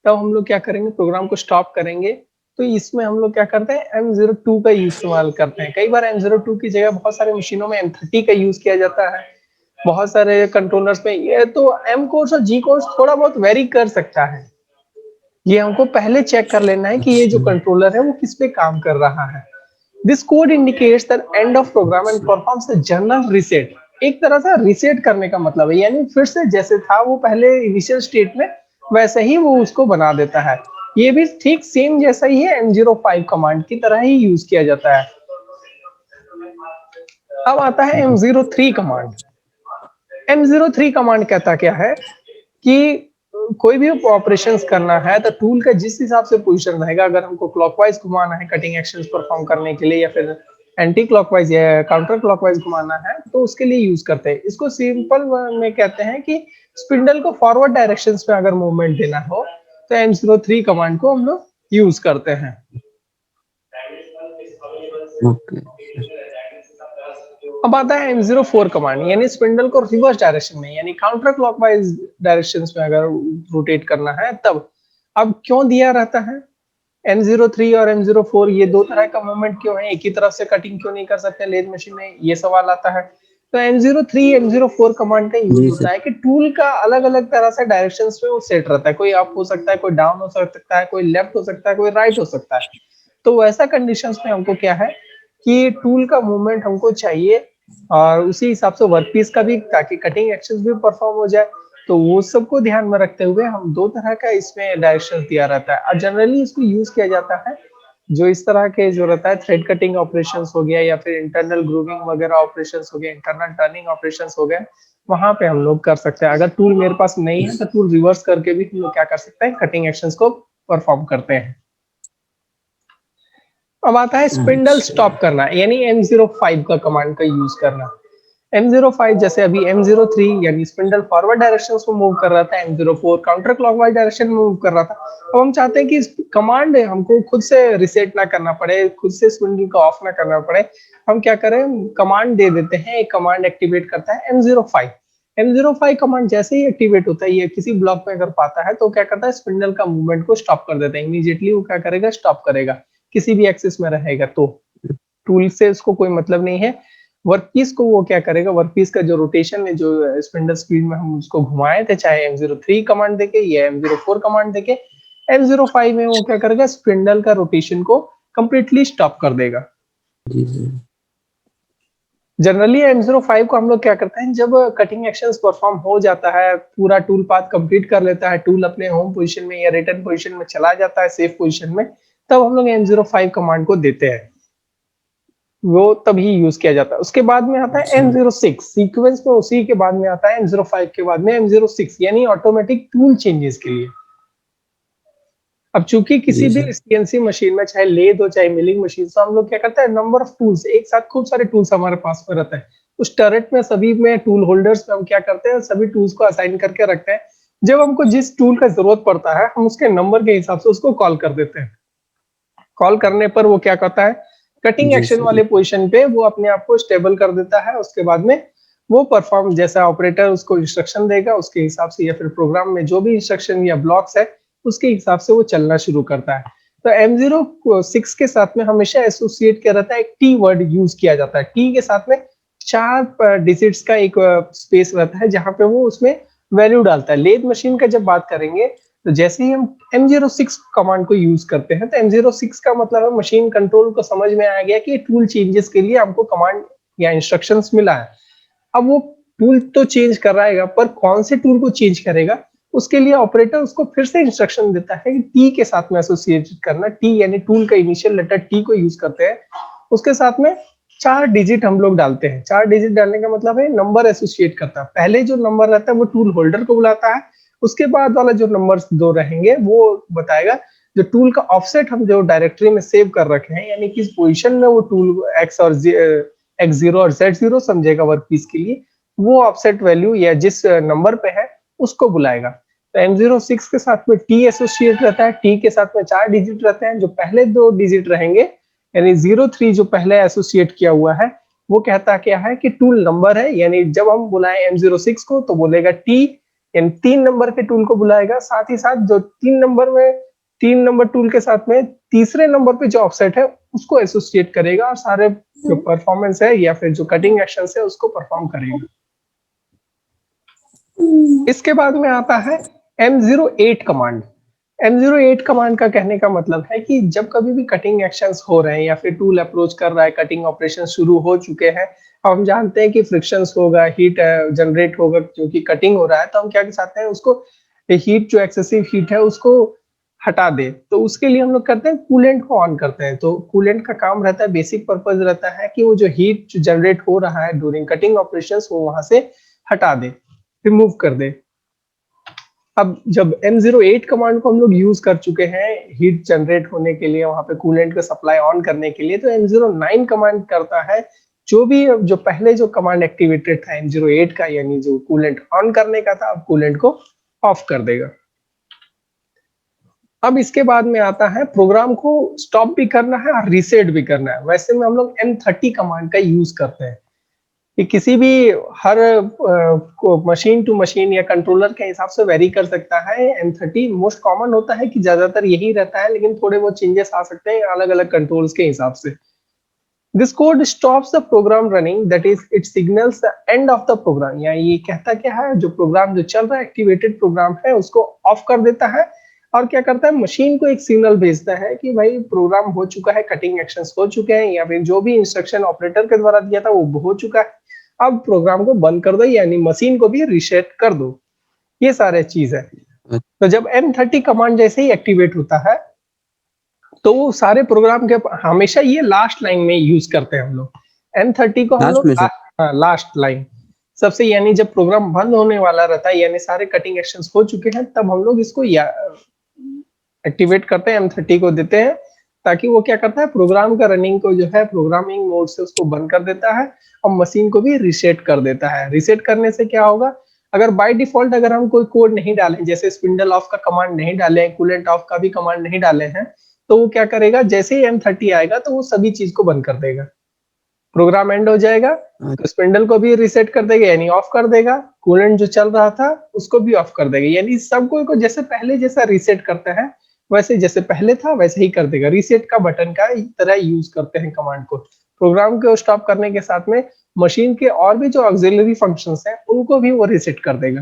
तब हम लोग क्या करेंगे, प्रोग्राम को स्टॉप करेंगे। तो इसमें हम लोग क्या करते हैं, M02 का इस्तेमाल करते हैं। कई बार M02 की जगह बहुत सारे मशीनों में M30 का यूज किया जाता है, बहुत सारे कंट्रोलर्स में। ये तो M कोर्स और G कोर्स थोड़ा बहुत वेरी कर सकता है, ये हमको पहले चेक कर लेना है कि ये जो कंट्रोलर है वो किस पे काम कर रहा है। This code indicates the end of program and performs a general reset. एक तरह से रीसेट करने का मतलब है, यानी फिर से जैसे था वो पहले इनिशियल स्टेट में वैसे ही वो उसको बना देता है। ये भी ठीक सेम जैसा ही है, M05 कमांड की तरह ही यूज किया जाता है। अब आता है M03 कमांड। M03 कमांड कहता क्या है कि कोई भी ऑपरेशंस करना है तो टूल का जिस हिसाब से पोजीशन रहेगा, अगर हमको क्लॉकवाइज घुमाना है कटिंग एक्शंस परफॉर्म करने के लिए, या फिर एंटी क्लॉकवाइज या काउंटर क्लॉकवाइज घुमाना है, तो उसके लिए यूज करते हैं। इसको सिंपल में कहते हैं कि स्पिंडल को फॉरवर्ड डायरेक्शंस में अगर मूवमेंट देना हो तो M03 कमांड को हम लोग यूज करते हैं। अब आता है M04 कमांड, यानी स्पिंडल को रिवर्स डायरेक्शन में यानी काउंटर क्लॉकवाइज डायरेक्शंस में अगर रोटेट करना है तब। अब क्यों दिया रहता है M03 और M04, ये दो तरह का मूवमेंट क्यों है, एक ही तरफ से कटिंग क्यों नहीं कर सकते लेथ मशीन में, ये सवाल आता है। तो M03 M04 कमांड का यूज होता है कि टूल का अलग अलग तरह से डायरेक्शंस में वो सेट रहता है, कोई अप हो सकता है, कोई डाउन हो सकता है, कोई लेफ्ट हो सकता है, कोई राइट हो सकता है। तो वैसा कंडीशंस में हमको क्या है कि टूल का मूवमेंट हमको चाहिए और उसी हिसाब से वर्कपीस का भी, ताकि कटिंग एक्शंस भी परफॉर्म हो जाए। तो वो सबको ध्यान में रखते हुए हम दो तरह का इसमें डायरेक्शन दिया रहता है। और जनरली इसको यूज किया जाता है जो इस तरह के जो रहता है, थ्रेड कटिंग ऑपरेशंस हो गया, या फिर इंटरनल ग्रूविंग वगैरह ऑपरेशंस हो गए, इंटरनल टर्निंग ऑपरेशंस हो गए, वहां पे हम लोग कर सकते हैं। अगर टूल मेरे पास नहीं है तो टूल रिवर्स करके भी हम लोग क्या कर सकते हैं, कटिंग एक्शंस को परफॉर्म करते हैं। अब आता है स्पिंडल स्टॉप करना, यानी M05 का कमांड का यूज करना। M05 जैसे अभी M03 यानी स्पिंडल फॉरवर्ड डायरेक्शन में मूव कर रहा था, M04 काउंटर क्लॉकवाइज डायरेक्शन में मूव कर रहा था। अब हम चाहते हैं कि कमांड हमको खुद से रिसेट ना करना पड़े, खुद से स्पिंडल को ऑफ ना करना पड़े। हम क्या करें, कमांड दे देते हैं, एक कमांड एक्टिवेट करता है M05। M05 कमांड जैसे ही एक्टिवेट होता है, ये किसी ब्लॉक में अगर पाता है तो क्या करता है, स्पिंडल का मूवमेंट को स्टॉप कर देता है। इमीडिएटली वो क्या करेगा, स्टॉप करेगा, किसी भी एक्सिस में रहेगा तो टूल से उसको कोई मतलब नहीं है। वर्कपीस को वो क्या करेगा, वर्कपीस का जो रोटेशन है, जो स्पिंडल स्पीड में हम उसको घुमाए थे, चाहे M03 कमांड देके या M04 कमांड देके, M05 में वो क्या करेगा, स्पिंडल का रोटेशन को कंप्लीटली स्टॉप कर देगा। जनरली M05 को हम लोग क्या करते हैं, जब कटिंग एक्शंस परफॉर्म हो जाता है, पूरा टूल पाथ कंप्लीट कर लेता है, टूल अपने होम पोजीशन में या रिटर्न पोजीशन में चला जाता है, सेफ पोजीशन में, तब हम लोग M05 कमांड को देते हैं, वो तभी यूज किया जाता है। उसके बाद में आता है M06 सीक्वेंस में, उसी के बाद में आता है M05 के बाद में M06, यानी ऑटोमेटिक टूल चेंजेस के लिए। अब चूंकि किसी भी सीएनसी मशीन में, चाहे लेद हो चाहे मिलिंग मशीन, तो हम लोग क्या करते हैं, नंबर ऑफ टूल्स, एक साथ खूब सारे टूल्स हमारे पास में रहते हैं। उस टरेट में सभी में टूल होल्डर्स में हम क्या करते हैं, सभी टूल्स को असाइन करके रखते हैं। जब हमको जिस टूल का जरूरत पड़ता है, हम उसके नंबर के हिसाब से उसको कॉल कर देते हैं। कॉल करने पर वो क्या करता है, कटिंग एक्शन वाले पोजीशन पे वो अपने आप को स्टेबल कर देता है। उसके बाद में वो परफॉर्म, जैसा ऑपरेटर उसको इंस्ट्रक्शन देगा उसके हिसाब से, या फिर प्रोग्राम में जो भी इंस्ट्रक्शन या ब्लॉक्स है उसके हिसाब से वो चलना शुरू करता है। तो M06 के साथ में हमेशा एसोसिएट किया रहता है, एक टी वर्ड यूज किया जाता है। टी के साथ में 4 डिजिट्स का एक स्पेस रहता है जहां पे वो उसमें वैल्यू डालता है। लेथ मशीन का जब बात करेंगे तो जैसे ही हम M06 कमांड को यूज करते हैं, तो M06 का मतलब है मशीन कंट्रोल को समझ में आ गया कि टूल चेंजेस के लिए हमको कमांड या इंस्ट्रक्शंस मिला है। अब वो टूल तो चेंज कराएगा, पर कौन से टूल को चेंज करेगा उसके लिए ऑपरेटर उसको फिर से इंस्ट्रक्शन देता है कि टी के साथ में एसोसिएटेड करना, टी यानी टूल का इनिशियल लेटर टी को यूज करते हैं, उसके साथ में 4 डिजिट हम लोग डालते हैं। 4 डिजिट डालने का मतलब है नंबर एसोसिएट करता है। पहले जो नंबर रहता है वो टूल होल्डर को बुलाता है, उसके बाद वाला जो नंबर्स 2 रहेंगे वो बताएगा जो टूल का ऑफसेट हम जो डायरेक्टरी में सेव कर रखे हैं, यानी किस पोजीशन में वो टूल एक्स और x0 और z0 समझेगा वर्क पीस के लिए, वो ऑफसेट वैल्यू या जिस नंबर पे है उसको बुलाएगा। तो M06 के साथ में T एसोसिएट रहता है, T के साथ में 4 डिजिट रहते हैं, जो पहले 2 डिजिट रहेंगे यानी 03 जो पहले एसोसिएट किया हुआ है वो कहता क्या है कि टूल नंबर है, यानी जब हम बुलाएं M06 को तो बोलेगा T, यानी 3 नंबर के टूल को बुलाएगा। साथ ही साथ जो 3 नंबर टूल के साथ में तीसरे नंबर पे जो ऑफसेट है उसको एसोसिएट करेगा और सारे जो परफॉर्मेंस है या फिर जो कटिंग एक्शन है उसको परफॉर्म करेगा। इसके बाद में आता है M08 कमांड। M08 कमांड का कहने का मतलब है कि जब कभी भी कटिंग एक्शंस हो रहे हैं या फिर टूल अप्रोच कर रहा है, कटिंग ऑपरेशन शुरू हो चुके हैं, अब हम जानते हैं कि फ्रिक्शंस होगा, हीट जनरेट होगा क्योंकि कटिंग हो रहा है, तो हम क्या चाहते हैं उसको हीट जो एक्सेसिव हीट है उसको हटा दे। तो उसके लिए हम लोग करते हैं कूलेंट को ऑन करते हैं। तो कूलेंट का काम रहता है, बेसिक पर्पज रहता है कि वो जो हीट जो जनरेट हो रहा है ड्यूरिंग कटिंग ऑपरेशंस वो वहां से हटा दे, रिमूव कर दे। अब जब M08 कमांड को हम लोग यूज कर चुके हैं हीट जनरेट होने के लिए, वहां पे कूलेंट का सप्लाई ऑन करने के लिए, तो M09 कमांड करता है जो पहले जो कमांड एक्टिवेटेड था M08 का, यानी जो कूलेंट ऑन करने का था, अब कूलेंट को ऑफ कर देगा। अब इसके बाद में आता है प्रोग्राम को स्टॉप भी करना है और रीसेट भी करना है। वैसे में हम लोग M30 कमांड का यूज करते हैं कि किसी भी हर मशीन टू मशीन या कंट्रोलर के हिसाब से वेरी कर सकता है। M30 मोस्ट कॉमन होता है कि ज्यादातर यही रहता है, लेकिन थोड़े बहुत चेंजेस आ सकते हैं अलग अलग कंट्रोल्स के हिसाब से। This code stops the program running, that is it signals the end of the program. या ये कहता क्या है, जो प्रोग्राम जो चल रहा है एक्टिवेटेड प्रोग्राम है उसको ऑफ कर देता है और क्या करता है मशीन को एक सिग्नल भेजता है कि भाई प्रोग्राम हो चुका है, कटिंग एक्शंस हो चुके हैं, या फिर जो भी इंस्ट्रक्शन ऑपरेटर के द्वारा दिया था वो हो चुका है, अब प्रोग्राम को बंद कर दो, यानी मशीन को भी रीसेट कर दो। ये सारे चीज है। तो जब M30 कमांड जैसे ही एक्टिवेट होता है तो वो सारे प्रोग्राम के हमेशा ये लास्ट लाइन में यूज करते हैं हम लोग M30 को। हम लोग लास्ट लाइन सबसे, यानी जब प्रोग्राम बंद होने वाला रहता है यानी सारे कटिंग एक्शंस हो चुके हैं, तब हम लोग इसको एक्टिवेट करते हैं, M30 को देते हैं, ताकि वो क्या करता है प्रोग्राम का रनिंग को जो है प्रोग्रामिंग मोड से उसको बंद कर देता है और मशीन को भी रीसेट कर देता है। रीसेट करने से क्या होगा, अगर बाय डिफॉल्ट अगर हम कोई कोड नहीं डालें, जैसे स्पिंडल ऑफ का कमांड नहीं डाले, कूलेंट ऑफ का भी कमांड नहीं डाले हैं, तो वो क्या करेगा, जैसे ही M30 आएगा तो वो सभी चीज को बंद कर देगा। प्रोग्राम एंड हो जाएगा तो स्पिंडल को भी रीसेट कर देगा, यानी ऑफ कर देगा, कूलेंट जो चल रहा था उसको भी ऑफ कर देगा, यानी सबको को जैसे पहले जैसा रीसेट करता है वैसे जैसे पहले था वैसे ही कर देगा। रीसेट का बटन का तरह यूज करते हैं कमांड को। प्रोग्राम को स्टॉप करने के साथ में मशीन के और भी जो ऑक्सिलरी फंक्शंस हैं उनको भी वो रीसेट कर देगा।